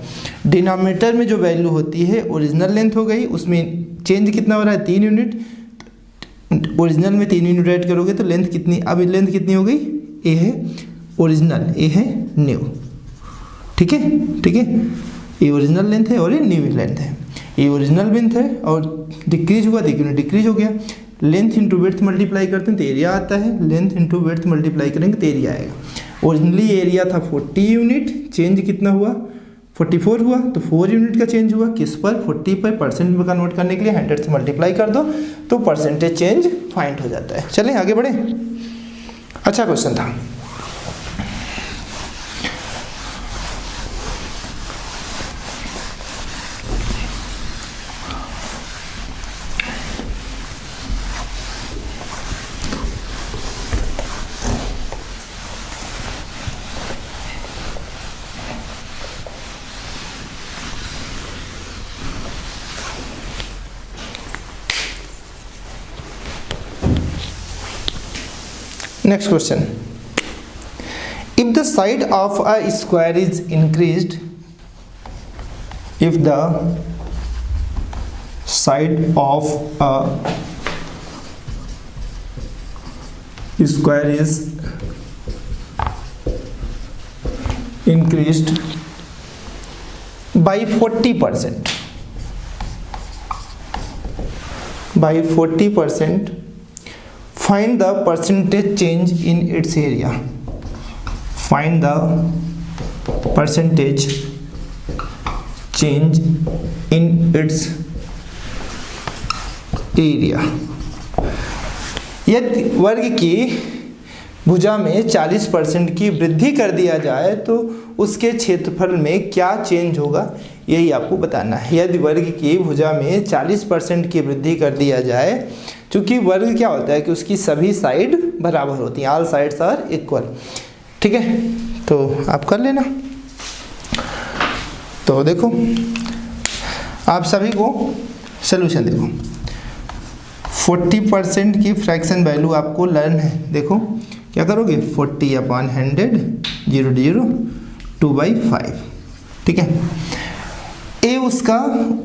S1: डिनोमिनेटर में जो वैल्यू होती है ओरिजिनल लेंथ हो गई, उसमें चेंज कितना हो रहा है? 3 यूनिट। ओरिजिनल में 3 यूनिट ऐड करोगे तो लेंथ कितनी? अब लेंथ कितनी हो गई? ए है ओरिजिनल, ए है न्यू। ठीक है, ठीक है, ये ओरिजिनल लेंथ है और ये न्यू लेंथ है। ये ओरिजिनल लेंथ है और डिक्रीज हुआ, देखिए डिक्रीज हो गया। लेंथ इंटू विड्थ मल्टीप्लाई करते हैं तो एरिया आता है, लेंथ इंटू विड्थ मल्टीप्लाई करेंगे तो एरिया आएगा। ओरिजिनली एरिया था 40 यूनिट, चेंज कितना हुआ? 44 हुआ तो 4 यूनिट का चेंज हुआ, किस पर? 40 पर। परसेंट में कन्वर्ट करने के लिए 100 से मल्टीप्लाई कर दो तो परसेंटेज चेंज फाइंड हो जाता है। चलें आगे बढ़े, अच्छा क्वेश्चन था। Next question. If the side of a square is increased, if the side of a square is increased by 40%, find the percentage change in its area. Find the percentage change in its area. यदि वर्ग की भुजा में 40% की वृद्धि कर दिया जाए तो उसके क्षेत्रफल में क्या चेंज होगा, यही आपको बताना है। यदि वर्ग की भुजा में 40% की वृद्धि कर दिया जाए, क्योंकि वर्ग क्या होता है कि उसकी सभी साइड बराबर होती हैं, ऑल साइड्स आर इक्वल, ठीक है। तो आप कर लेना। तो देखो आप सभी को सोल्यूशन देखो, 40% की फ्रैक्शन वैल्यू आपको लर्न है। देखो क्या करोगे, 40/100 0 0 2/5, ठीक है। ए उसका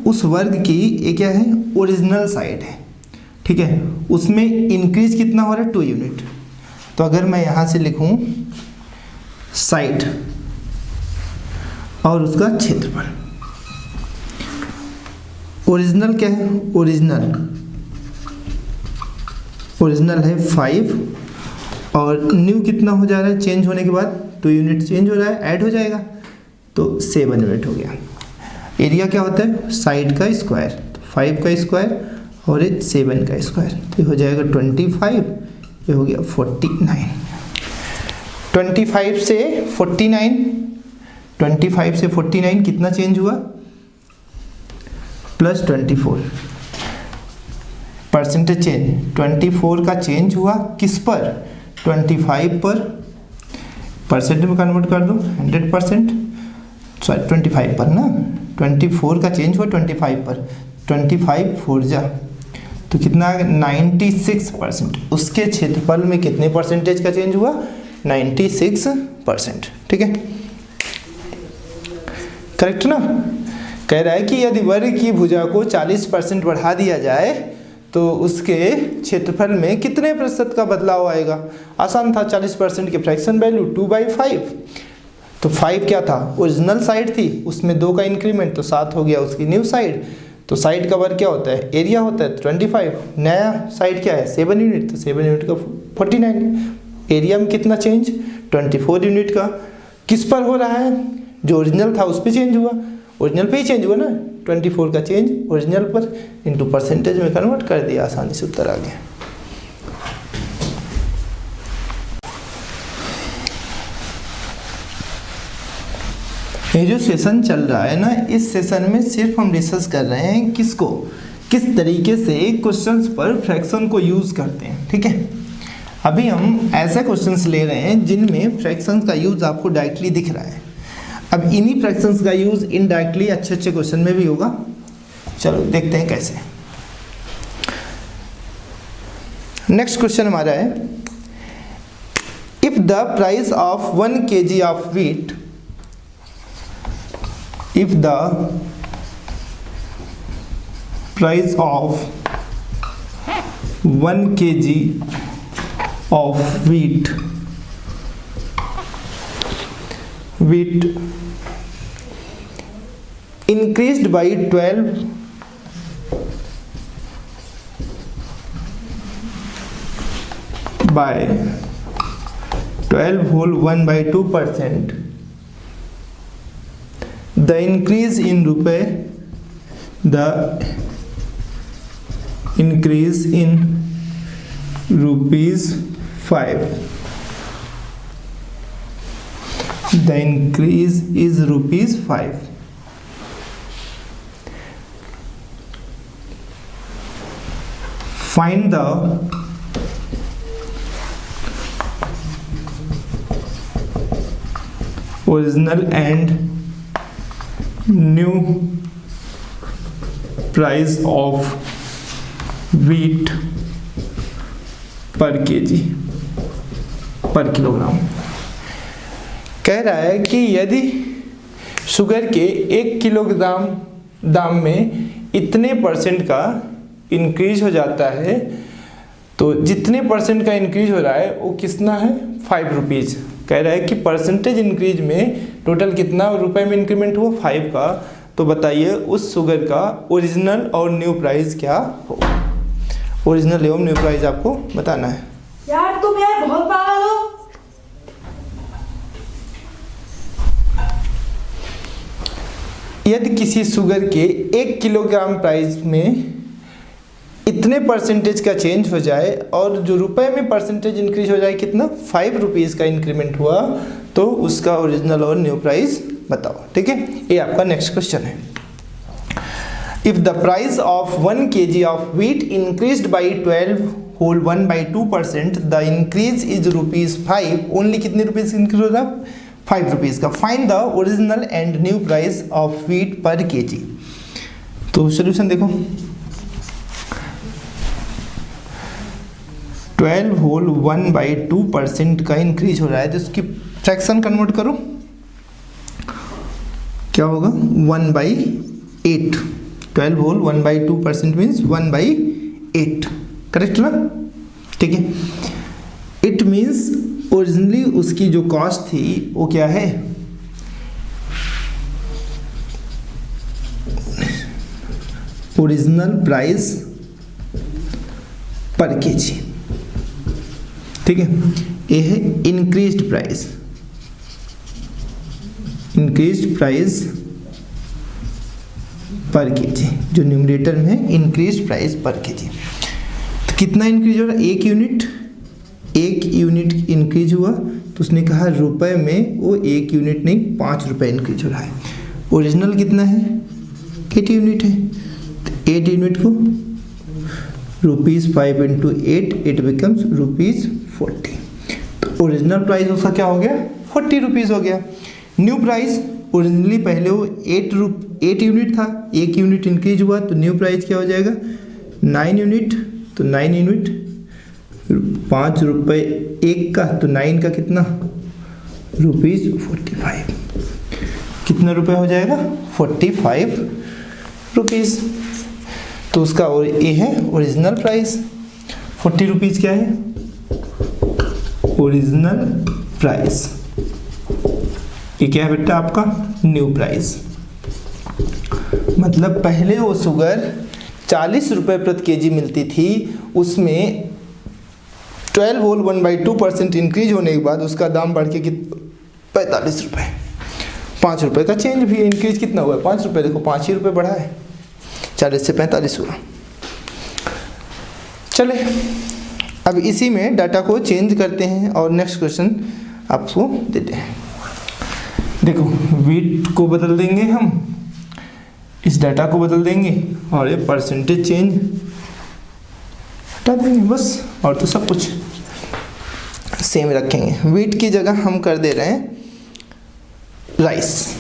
S1: उस वर्ग की ये क्या है, ओरिजिनल साइड है, ठीक है। उसमें इंक्रीज कितना हो रहा है, 2 यूनिट। तो अगर मैं यहाँ से लिखूँ साइड और उसका क्षेत्रफल, ओरिजिनल क्या है, ओरिजिनल है 5 और न्यू कितना हो जा रहा है, चेंज होने के बाद 2 यूनिट चेंज हो रहा है, ऐड हो जाएगा तो 7 यूनिट हो गया। एरिया क्या होता है, साइड का स्क्वायर, तो 5 का स्क्वायर और 7 का स्क्वायर, तो हो जाएगा 25, ये हो गया 49। 25 से 49 कितना चेंज हुआ, +24 परसेंटेज चेंज। 24 का चेंज हुआ किस पर, 25 पर। परसेंट में कन्वर्ट कर दो 100%, सॉरी 25 पर ना, 24 का चेंज हुआ 25 पर, 25 4 जा तो कितना आ गया 96%। उसके क्षेत्रफल में कितने परसेंटेज का चेंज हुआ, 96%, ठीक है। करेक्ट ना। कह रहा है कि यदि वर्ग की भुजा को 40% बढ़ा दिया जाए तो उसके क्षेत्रफल में कितने प्रतिशत का बदलाव आएगा। आसान था, 40% की फ्रैक्शन वैल्यू 2/5, तो 5 क्या था, ओरिजिनल साइड थी, उसमें 2 का इंक्रीमेंट तो 7 हो गया उसकी न्यू साइड। तो साइड का वर्ग क्या होता है, एरिया होता है 25, नया साइड क्या है 7 यूनिट, तो 7 यूनिट का 49। एरिया में कितना चेंज, 24 यूनिट का। किस पर हो रहा है, जो ओरिजिनल था उस पर चेंज हुआ, ओरिजिनल पे ही चेंज हुआ ना, 24 का चेंज ओरिजिनल पर इनटू परसेंटेज में कन्वर्ट कर दिया, आसानी से उत्तर आ गया। ये जो सेशन चल रहा है ना, इस सेशन में सिर्फ हम डिस्कस कर रहे हैं किसको, किस तरीके से क्वेश्चंस पर फ्रैक्शन को यूज़ करते हैं, ठीक है। अभी हम ऐसे क्वेश्चंस ले रहे हैं जिनमें फ्रैक्शंस का यूज़ आपको डायरेक्टली दिख रहा है। अब इन्हीं फ्रैक्शंस का यूज़ इनडायरेक्टली अच्छे अच्छे क्वेश्चन में भी होगा। चलो देखते हैं कैसे। नेक्स्ट क्वेश्चन हमारा है, if the price of 1 kg of wheat, if the price of 1 kg of wheat increased by 12 whole 1/2%, the increase in रुपए, the increase in ₹5, the increase is ₹5. Find the original and new price of wheat पर केजी, पर किलोग्राम। कह रहा है कि यदि शुगर के 1 किलोग्राम दाम में इतने परसेंट का इंक्रीज हो जाता है, तो जितने परसेंट का इंक्रीज हो रहा है वो कितना है, 5 रुपीज़। कह रहा है कि परसेंटेज इंक्रीज में टोटल कितना रुपए में इंक्रीमेंट हुआ, 5 का। तो बताइए उस शुगर का ओरिजिनल और न्यू प्राइस क्या होगा। ओरिजिनल एवं न्यू प्राइस आपको बताना है।
S2: यार तुम यार बहुत पागल हो।
S1: यदि किसी शुगर के 1 किलोग्राम प्राइस में इतने परसेंटेज का चेंज हो जाए और जो रुपए में परसेंटेज इंक्रीज हो जाए कितना, 5 रुपीज़ का इंक्रीमेंट हुआ, तो उसका ओरिजिनल और न्यू प्राइस बताओ। ठीक है, ये आपका नेक्स्ट क्वेश्चन है। If the price of 1 kg of wheat increased by 12 whole 1/2%, the increase is ₹5। Only कितने रुपीज़ इंक्रीज हो रहा है, 5 रुपीज़ का। Find the original and new price of wheat per kg. तो सोल्यूशन देखो, 12 होल 1/2% का इंक्रीज हो रहा है, तो इसकी फ्रैक्शन कन्वर्ट करो, क्या होगा, 1/8। 12 होल 1/2% मीन्स 1/8, करेक्ट ना। ठीक है, इट मीन्स ओरिजिनली उसकी जो कॉस्ट थी वो क्या है, ओरिजिनल प्राइस पर केजी। ठीक है, ये है इंक्रीज्ड प्राइस, इंक्रीज्ड प्राइस पर केजी, जो न्यूमरेटर में इंक्रीज्ड प्राइस पर केजी। तो कितना इंक्रीज हो रहा है, 1 यूनिट इंक्रीज हुआ, तो उसने कहा रुपए में वो 1 यूनिट नहीं 5 रुपए इंक्रीज हो रहा है। ओरिजिनल कितना है, 8 यूनिट है, तो 8 यूनिट को ₹5 × 8, इट बिकम्स ₹40। तो ओरिजिनल प्राइस उसका क्या हो गया, 40 रुपीज़ हो गया। न्यू प्राइस, ओरिजिनली पहले वो 8 यूनिट था, 1 यूनिट इंक्रीज हुआ, तो न्यू प्राइस क्या हो जाएगा, 9 यूनिट। तो 9 यूनिट 5 रुपये 1 का, तो 9 का कितना, ₹45। कितना रुपए हो जाएगा, 45 रुपीज़। तो उसका और ये है ओरिजिनल प्राइस, 40 रुपीज़ क्या है, ओरिजिनल प्राइस। ये क्या है बेटा आपका, न्यू प्राइस। मतलब पहले वो शुगर 40 रुपये प्रति केजी मिलती थी, उसमें 12 होल 1/2% इंक्रीज होने के बाद उसका दाम बढ़ के 45 रुपये, 5 रुपये का चेंज भी, इंक्रीज कितना हुआ है, 5 रुपये। देखो 5 ही रुपये बढ़ा है, 40 से 45 हुआ। चले अब इसी में डाटा को चेंज करते हैं और नेक्स्ट क्वेश्चन आपको देते हैं। देखो व्हीट को बदल देंगे हम, इस डाटा को बदल देंगे और ये परसेंटेज चेंज हटा देंगे बस, और तो सब कुछ सेम रखेंगे। व्हीट की जगह हम कर दे रहे हैं राइस।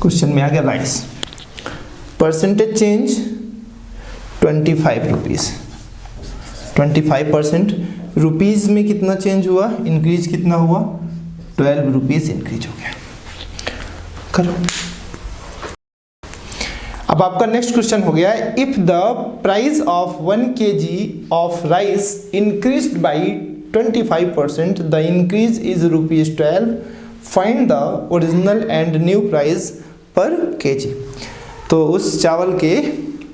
S1: क्वेश्चन में आ गया rice, percentage change 25 rupees, 25%। Rupees में कितना चेंज हुआ, इंक्रीज कितना हुआ, 12 रुपीज़ इंक्रीज हो गया। करो अब आपका नेक्स्ट क्वेश्चन हो गया है, if the price of 1 kg of rice increased by 25%, the increase is ₹12। Find the original and new price पर केजी। तो उस चावल के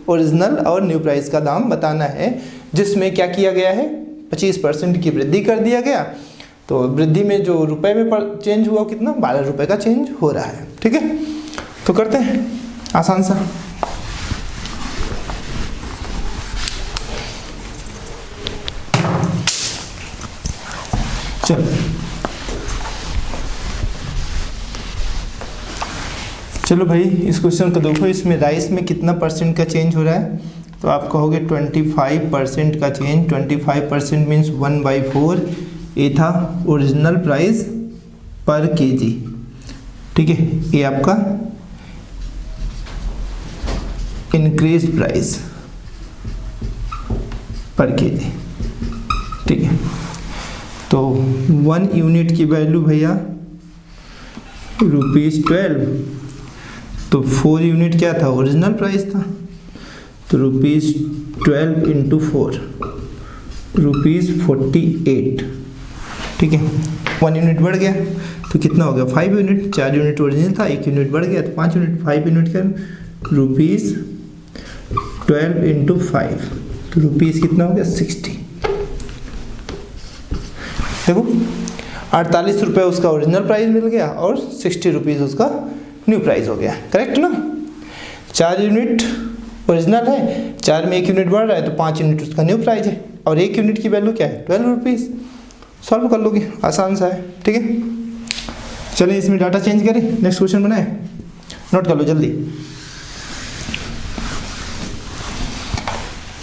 S1: ओरिजिनल और न्यू प्राइस का दाम बताना है, जिसमें क्या किया गया है, 25% की वृद्धि कर दिया गया। तो तो वृद्धि में जो रुपए में चेंज हुआ कितना, 12 रुपए का चेंज हो रहा है। ठीक है, तो करते हैं आसान सा। चलो भाई इस क्वेश्चन को देखो, इसमें राइस में कितना परसेंट का चेंज हो रहा है, तो आप कहोगे 25% का चेंज। 25% मीन्स 1/4, ये था ओरिजिनल प्राइस पर केजी। ठीक है, ये आपका इंक्रीज प्राइस पर केजी। ठीक है, तो 1 यूनिट की वैल्यू भैया ₹12, तो 4 यूनिट क्या था, ओरिजिनल प्राइस था, तो ₹12 इंटू 4 ₹48। ठीक है, 1 यूनिट बढ़ गया तो कितना हो गया, 5 यूनिट। 4 यूनिट ओरिजिनल था, 1 यूनिट बढ़ गया तो 5 यूनिट। 5 यूनिट का ₹12 इंटू 5, तो रुपीज़ कितना हो गया, 60। देखो 48 रुपये उसका ओरिजिनल प्राइस मिल गया और 60 रुपीज़ उसका न्यू प्राइस हो गया। करेक्ट ना। 4 यूनिट ओरिजिनल है, 4 में 1 यूनिट बढ़ रहा है तो 5 यूनिट उसका न्यू प्राइस है, और 1 यूनिट की वैल्यू क्या है, 12 रुपीज़। सॉल्व कर लोगे, आसान सा है। ठीक है, चलिए इसमें डाटा चेंज करें, नेक्स्ट क्वेश्चन बनाए, नोट कर लो जल्दी।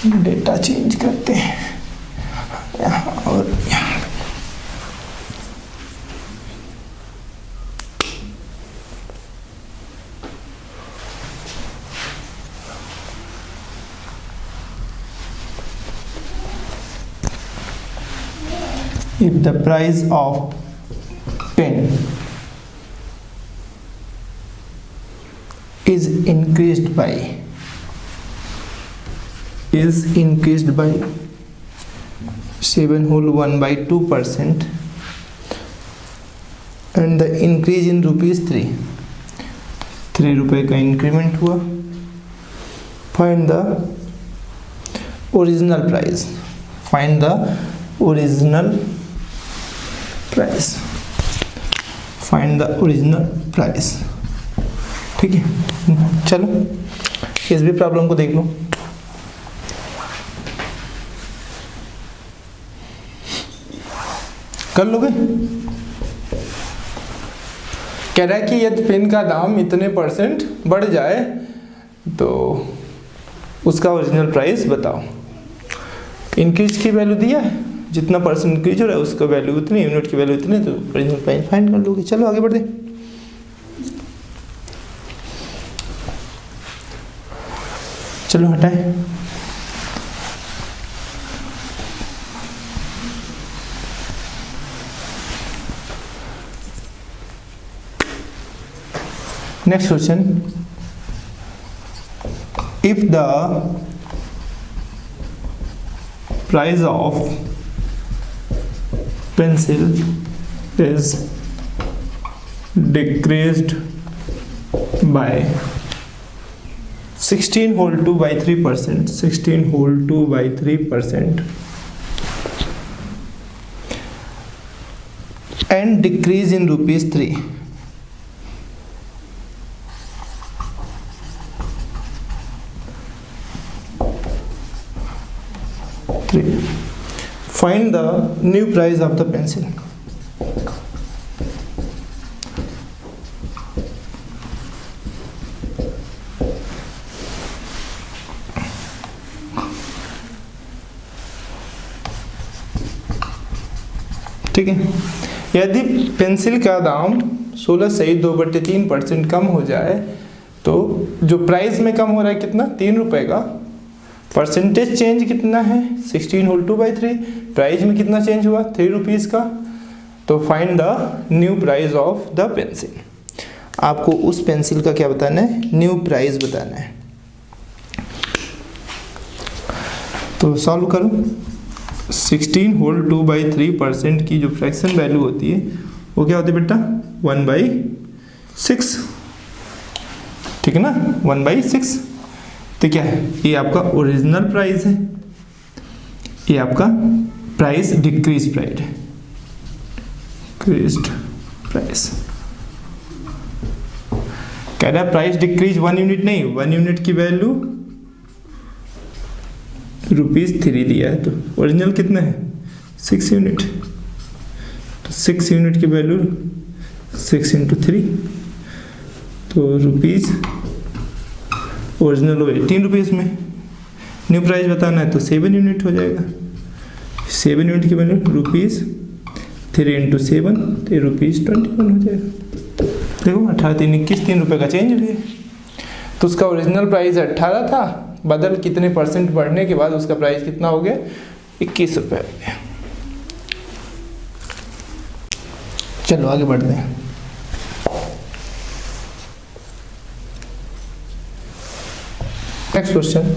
S1: डेटा चेंज करते हैं यहाँ और यहाँ। If the price of pen is increased by 7/1/2% and the increase in ₹3 रुपए का इंक्रीमेंट हुआ, find the original price, find the original price, find the original price। ठीक है, चलो इस भी प्रॉब्लम को देख लो। कर लोगे। कह रहा है कि यदि पेन का दाम इतने % बढ़ जाए तो उसका ओरिजिनल प्राइस बताओ। इंक्रीज की वैल्यू दिया है, जितना % इंक्रीज हो रहा है उसका वैल्यू उतनी, यूनिट की वैल्यू इतनी, तो ओरिजिनल प्राइस फाइंड कर लोगे। चलो आगे बढ़ते। चलो हटाए। Next question, if the price of pencil is decreased by 16 whole 2 by 3%, 16 whole 2 by 3%, and decrease in ₹3, find the new price of the pencil। ठीक है, यदि पेंसिल का दाम 16.2/3% कम हो जाए तो जो प्राइस में कम हो रहा है कितना, 3 रुपए का, परसेंटेज चेंज कितना है 16 होल 2 by 3, प्राइस में कितना चेंज हुआ 3 रुपीज़ का, तो find the new price of the pencil. आपको उस पेंसिल का क्या बताना है, न्यू प्राइस बताना है। तो सॉल्व करो। 16 होल 2 by 3% की जो फ्रैक्शन वैल्यू होती है वो क्या होती है बेटा, 1/6। ठीक है ना, 1/6। तो क्या है, ये आपका ओरिजिनल प्राइस है, ये आपका प्राइस डिक्रीज प्राइस है। Increased price. कह रहा है प्राइस डिक्रीज 1 यूनिट नहीं, 1 यूनिट की वैल्यू ₹3 दिया है, तो ओरिजिनल कितना है 6 यूनिट, तो 6 यूनिट की वैल्यू 6 × 3, तो रुपीज़ ओरिजिनल हो 18 रुपीज़ में। न्यू प्राइस बताना है तो 7 यूनिट हो जाएगा, 7 यूनिट की वैल्यू ₹3 × 7 तो ₹21 हो जाएगा। देखो 18 3 21 ₹3 का चेंज भी है। तो उसका ओरिजिनल प्राइस 18 था, बदल कितने % बढ़ने के बाद उसका प्राइस कितना हो गया 21 रुपये हो गया। चलो आगे बढ़ते हैं। Next question,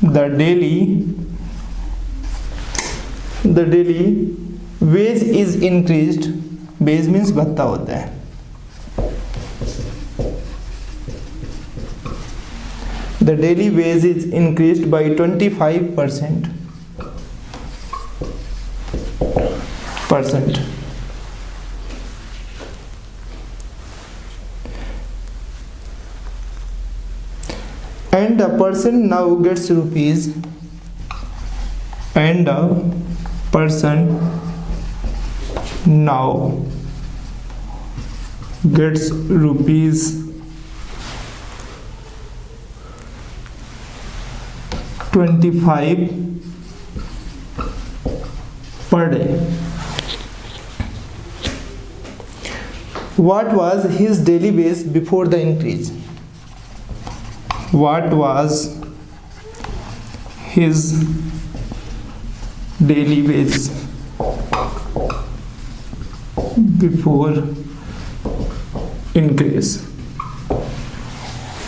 S1: the daily wage is increased, wage means भत्ता होता है, the daily wage is increased by 25%. And a person now gets rupees, and a person now gets rupees 25 per day. What was his daily wage before the increase? What was his daily wage before increase?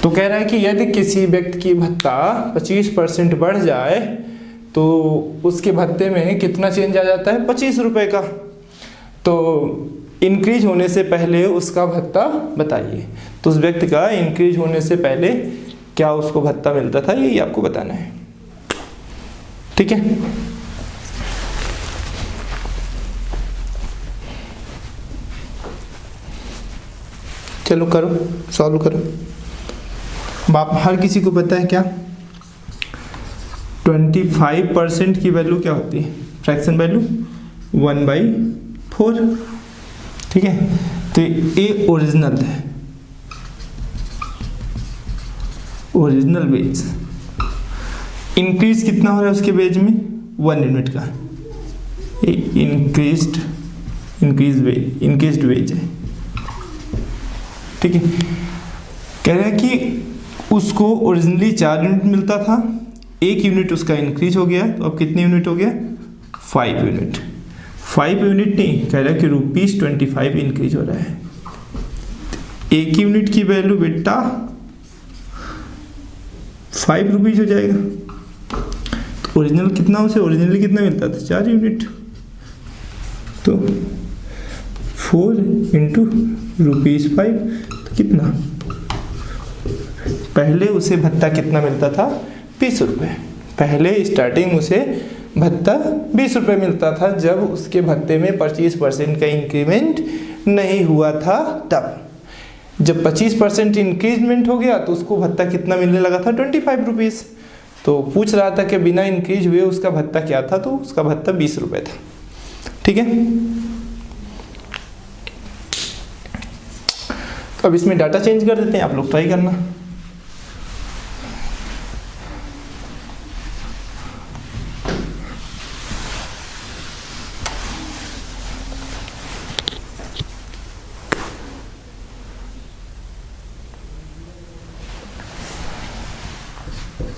S1: तो कह रहा है कि यदि किसी व्यक्ति की भत्ता 25% बढ़ जाए तो उसके भत्ते में कितना चेंज आ जाता है 25 रुपये का। तो इंक्रीज होने से पहले उसका भत्ता बताइए। तो उस व्यक्ति का इंक्रीज होने से पहले क्या उसको भत्ता मिलता था, यही आपको बताना है। ठीक है, चलो करो, सॉल्व करो। बाप हर किसी को पता है क्या 25% की वैल्यू क्या होती है, फ्रैक्शन वैल्यू 1/4। ठीक है, तो ये ओरिजिनल है, ओरिजिनल वेज। इंक्रीज कितना हो रहा है उसके वेज में 1 यूनिट का, इंक्रीज्ड वेज है। ठीक है, कह रहा है कि उसको ओरिजिनली 4 यूनिट मिलता था, 1 यूनिट उसका इंक्रीज हो गया, तो अब कितने यूनिट हो गया 5 यूनिट। 5 यूनिट नहीं, कह रहा है कि ₹25 इंक्रीज हो रहा है। 1 यूनिट की वैल्यू बेटा 5 रुपीज हो जाएगा। तो ओरिजिनल कितना, उसे ओरिजिनली कितना मिलता था 4 यूनिट, तो 4 × ₹5 तो कितना, पहले उसे भत्ता कितना मिलता था 20 रुपये। पहले स्टार्टिंग उसे भत्ता 20 रुपये मिलता था जब उसके भत्ते में 25% का इंक्रीमेंट नहीं हुआ था। तब जब 25% इंक्रीजमेंट हो गया तो उसको भत्ता कितना मिलने लगा था 25 रुपीज़। तो पूछ रहा था कि बिना इंक्रीज हुए उसका भत्ता क्या था, तो उसका भत्ता 20 रुपये था। ठीक है, तो अब इसमें डाटा चेंज कर देते हैं, आप लोग ट्राई करना।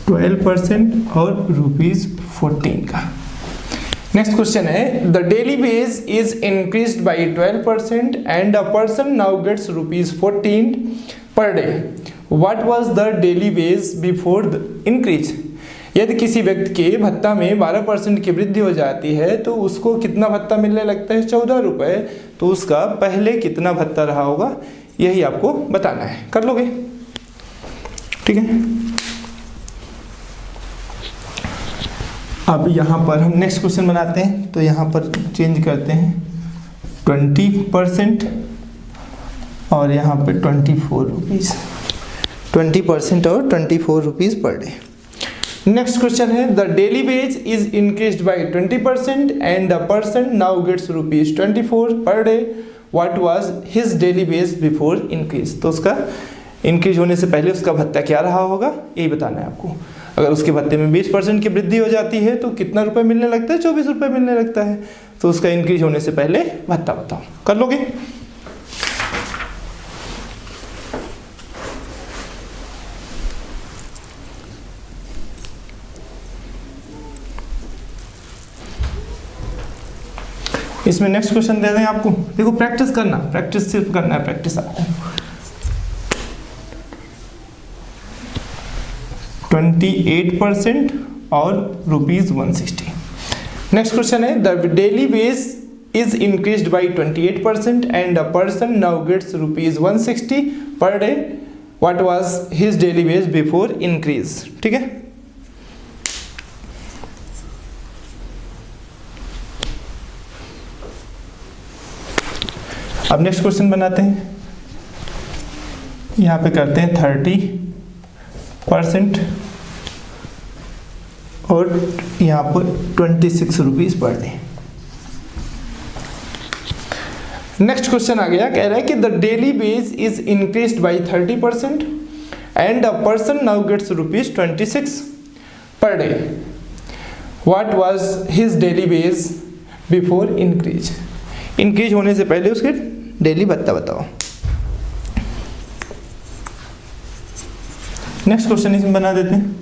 S1: %12 और ₹14 का। नेक्स्ट क्वेश्चन है, the daily wage is increased by 12% and a person now gets ₹14 per day. What was the daily wage before the increase? यदि किसी व्यक्ति के भत्ता में 12% की वृद्धि हो जाती है तो उसको कितना भत्ता मिलने लगता है 14 रुपये। तो उसका पहले कितना भत्ता रहा होगा, यही आपको बताना है। कर लोगे? ठीक है, अब यहाँ पर हम नेक्स्ट क्वेश्चन बनाते हैं, तो यहाँ पर चेंज करते हैं 20% और यहाँ पे 24 रुपीज़, 20% और 24 rupees per day. Next question है the daily wage is increased by 20% and the person now gets ₹24 per day, what was his daily wage before increase. तो उसका इंक्रीज होने से पहले उसका भत्ता क्या रहा होगा, यही बताना है आपको। अगर उसके भत्ते में 20% की वृद्धि हो जाती है तो कितना रुपए मिलने लगता है, 24 रुपये मिलने लगता है। तो उसका इंक्रीज होने से पहले भत्ता बताओ, कर लोगे। इसमें नेक्स्ट क्वेश्चन दे दें आपको, देखो प्रैक्टिस करना, प्रैक्टिस सिर्फ करना है, प्रैक्टिस आपको। 28% और ₹160। नेक्स्ट क्वेश्चन है the daily wage is increased by 28% and a person now gets ₹160 per day, what was his daily wage before increase. ठीक है, अब नेक्स्ट क्वेश्चन बनाते हैं। यहाँ पे करते हैं 30% और यहाँ पर 26 rupees per day. Next question आ गया, कह रहा है कि the daily wage is increased by 30% and a person now gets ₹26 per day, what was his daily wage before increase. Increase होने से पहले उसके डेली भत्ता बताओ। नेक्स्ट क्वेश्चन इसमें बना देते हैं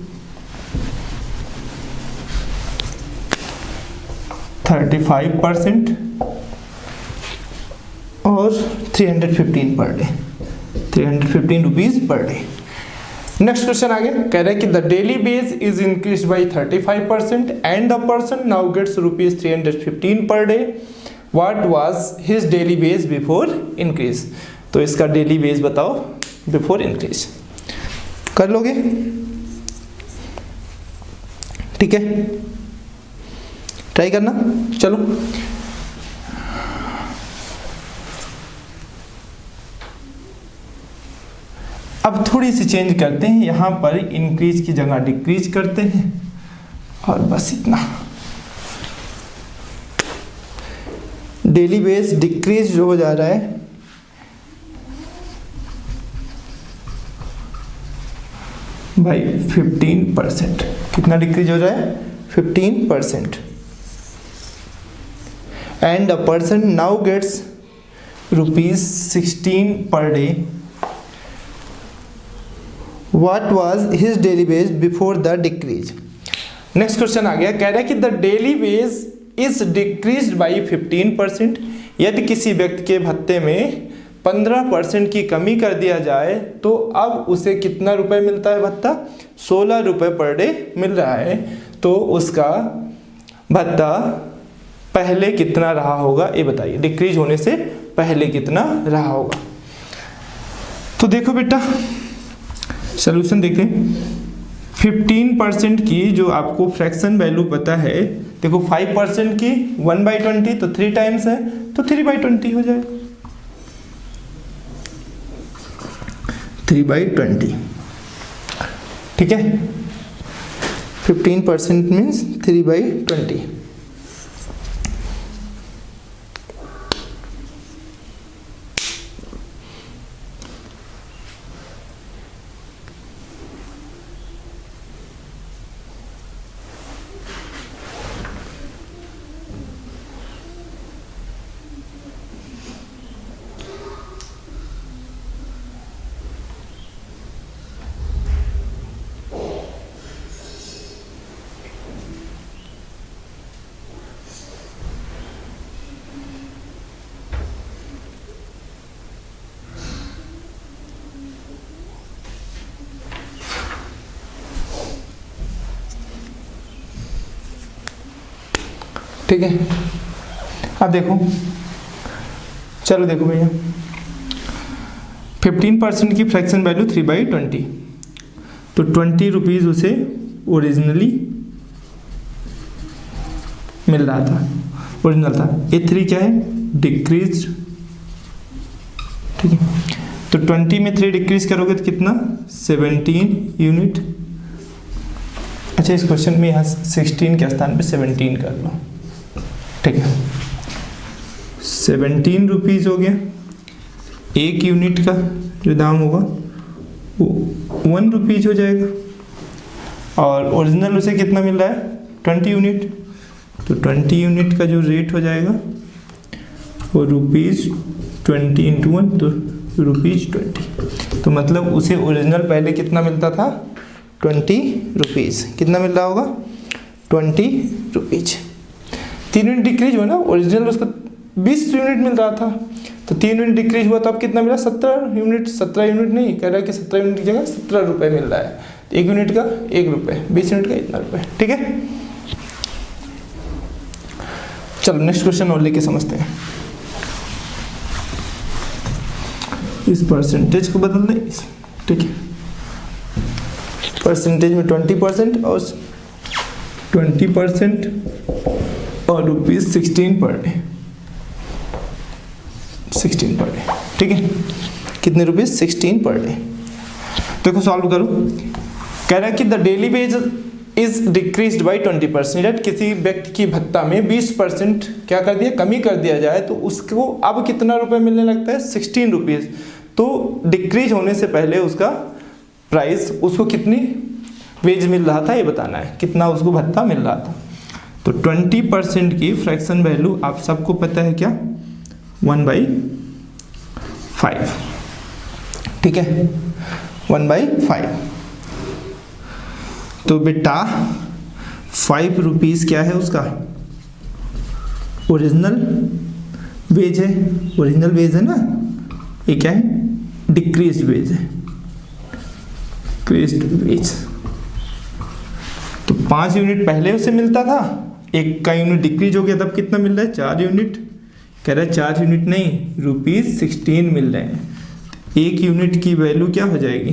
S1: 35% और 315 per day, 315 rupees per day. Next question आ गया, कह रहा है कि the daily wage is increased by 35% and the person now gets ₹315 per day, what was his daily wage before increase. तो इसका डेली वेज बताओ बिफोर इंक्रीज, कर लोगे। ठीक है, ट्राई करना। चलो अब थोड़ी सी चेंज करते हैं, यहां पर इंक्रीज की जगह डिक्रीज करते हैं और बस इतना। डेली वेज डिक्रीज जो हो जा रहा है भाई 15%, कितना डिक्रीज हो रहा है 15%, and a person now gets ₹16 per day, what was his daily wage before the decrease. Next question आ गया, कह रहा है कि the daily wage is decreased by 15%। यदि किसी व्यक्ति के भत्ते में 15% की कमी कर दिया जाए तो अब उसे कितना रुपए मिलता है भत्ता, 16 रुपये पर डे मिल रहा है। तो उसका भत्ता पहले कितना रहा होगा ये बताइए, डिक्रीज होने से पहले कितना रहा होगा। तो देखो बेटा सॉल्यूशन देखें, 15% की जो आपको फ्रैक्शन वैल्यू पता है, देखो 5% की 1/20 तो 3 टाइम्स है तो 3/20 हो जाएगा, 3/20। ठीक है, 15% मीन्स 3/20। ठीक है, अब देखो, चलो देखो भैया 15% की फ्रैक्शन वैल्यू 3/20, तो 20 रुपीज़ उसे ओरिजिनली मिल रहा था, ओरिजिनल था। A3 क्या है, डिक्रीज, ठीक है। तो 20 में 3 डिक्रीज करोगे तो कितना, 17 यूनिट। अच्छा, इस क्वेश्चन में यहाँ 16 के स्थान पे 17 कर लो, ठीक है। 17 रुपीज़ हो गया। 1 यूनिट का जो दाम होगा वो 1 रुपीज़ हो जाएगा, और ओरिजिनल उसे कितना मिल रहा है, 20 यूनिट। तो 20 यूनिट का जो रेट हो जाएगा वो ₹20 इंटू 1, तो ₹20। तो मतलब उसे ओरिजिनल पहले कितना मिलता था, 20 रुपीज़। कितना मिल रहा होगा, 20 रुपीज़। 3 यूनिट डिक्रीज हुआ ना, ओरिजिनल उसको 20 यूनिट मिल रहा था, तो 3 यूनिट डिक्रीज हुआ तो अब कितना मिला, 17 यूनिट। 17 यूनिट नहीं, कह रहा है कि 17 यूनिट की जगह 17 रुपये मिल रहा है। 1 यूनिट का 1 रुपये, 20 यूनिट का इतना रुपये, ठीक है। चलो नेक्स्ट क्वेश्चन और लेके समझते हैं। इस परसेंटेज को बदल दें, ठीक है। परसेंटेज में 20% और 20% और ₹16 पर डे, 16 पर डे, ठीक है। कितने रुपीज़, 16 पर डे। देखो सॉल्व करो। कह रहा है कि the daily wage is decreased by 20%। किसी व्यक्ति की भत्ता में 20% क्या कर दिया, कमी कर दिया जाए, तो उसको अब कितना रुपए मिलने लगता है, 16 रुपीज़। तो डिक्रीज होने से पहले उसका प्राइस, उसको कितनी वेज मिल रहा था ये बताना है, कितना उसको भत्ता मिल रहा था। तो 20% की फ्रैक्शन वैल्यू आप सबको पता है क्या, 1/5, ठीक है, 1/5। तो बेटा 5 रुपीज़ क्या है उसका, ओरिजिनल वेज है, ओरिजिनल वेज है ना, ये क्या है, डिक्रीज वेज है, डिक्रीज्ड वेज। तो 5 यूनिट पहले उसे मिलता था, 1 का यूनिट डिक्रीज हो गया, तब कितना मिल रहा है, 4 यूनिट। कह रहा है 4 यूनिट नहीं, ₹16 मिल रहे हैं। 1 यूनिट की वैल्यू क्या हो जाएगी,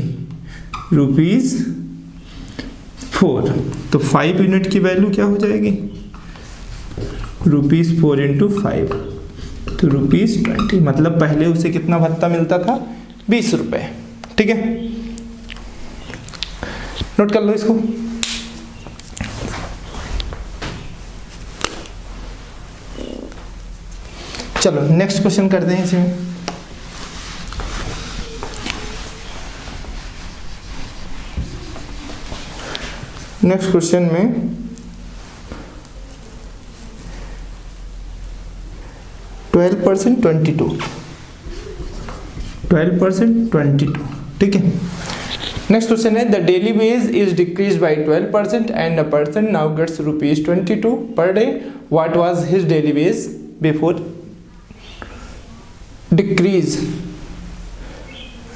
S1: ₹4। तो 5 यूनिट की वैल्यू क्या हो जाएगी, ₹4 इंटू 5, तो ₹20। मतलब पहले उसे कितना भत्ता मिलता था, 20 रुपये, ठीक है। नोट कर लो इसको। चलो नेक्स्ट क्वेश्चन करते हैं इसमें। नेक्स्ट क्वेश्चन में 12% 22, ठीक है। नेक्स्ट क्वेश्चन है, the daily wage is decrease by 12% and a person now gets ₹22 per day. What was his daily wage before decrease.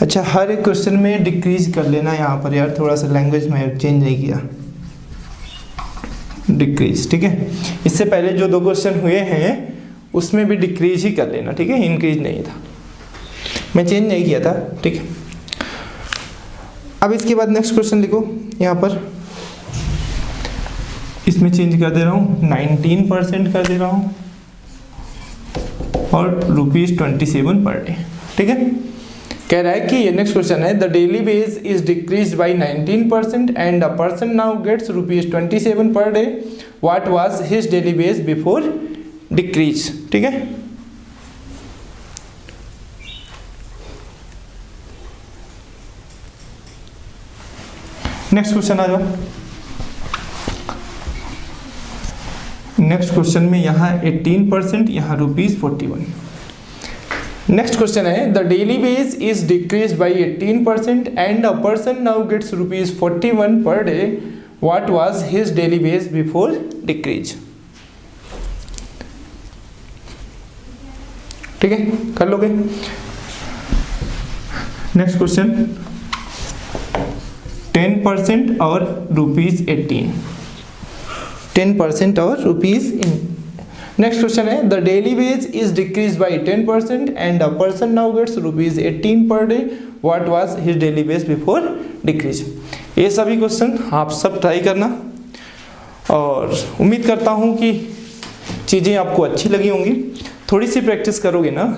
S1: अच्छा, हर एक क्वेश्चन में डिक्रीज कर लेना यहाँ पर यार, थोड़ा सा लैंग्वेज में चेंज नहीं किया, डिक्रीज, ठीक है। इससे पहले जो 2 क्वेश्चन हुए हैं उसमें भी डिक्रीज ही कर लेना, ठीक है, इंक्रीज नहीं था, मैं चेंज नहीं किया था, ठीक है। अब इसके बाद नेक्स्ट क्वेश्चन लिखो यहाँ पर, इसमें चेंज कर दे रहा हूँ, 19% कर दे रहा हूँ और ₹27 पर डे, ठीक है। कह रहा है कि ये नेक्स्ट क्वेश्चन है, the daily wage is decrease by 19% and a person now gets ₹27 per day. What was his daily wage before decrease, ठीक है। नेक्स्ट क्वेश्चन आ जाओ। नेक्स्ट क्वेश्चन में यहाँ 18%, यहाँ ₹41। नेक्स्ट क्वेश्चन है, the daily wage is decrease by 18% and a person now gets ₹41 per day. What was his daily wage before decrease, ठीक है, कर लोगे। नेक्स्ट क्वेश्चन 10% और ₹18, 10% और ₹18। नेक्स्ट क्वेश्चन है, the daily wage is decrease by 10% and a person now gets ₹18 per day. What was his daily wage before decrease. ये सभी क्वेश्चन आप सब ट्राई करना और उम्मीद करता हूँ कि चीज़ें आपको अच्छी लगी होंगी। थोड़ी सी प्रैक्टिस करोगे ना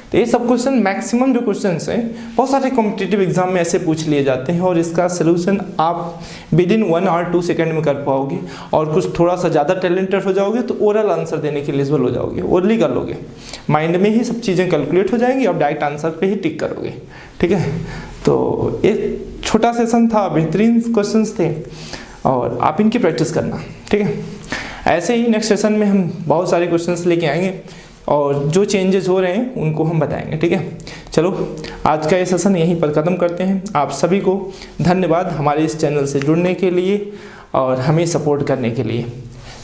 S1: तो ये सब क्वेश्चन, मैक्सिमम जो क्वेश्चंस हैं बहुत सारे कॉम्पिटिटिव एग्जाम में ऐसे पूछ लिए जाते हैं और इसका सोल्यूशन आप विद इन 1 और 2 सेकंड में कर पाओगे। और कुछ थोड़ा सा ज़्यादा टैलेंटेड हो जाओगे तो ओरल आंसर देने के एलिजिबल हो जाओगे, ओरली कर लोगे, माइंड में ही सब चीज़ें कैलकुलेट हो जाएंगी और डायरेक्ट आंसर पे ही टिक करोगे। ठीक है, तो ये छोटा सेशन था, बेहतरीन क्वेश्चंस थे और आप इनकी प्रैक्टिस करना। ठीक है, ऐसे ही नेक्स्ट सेशन में हम बहुत सारे क्वेश्चंस लेके आएंगे और जो चेंजेस हो रहे हैं उनको हम बताएंगे। ठीक है, चलो आज का ये सेशन यहीं पर ख़त्म करते हैं। आप सभी को धन्यवाद हमारे इस चैनल से जुड़ने के लिए और हमें सपोर्ट करने के लिए।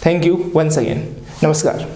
S1: Thank you once again. नमस्कार।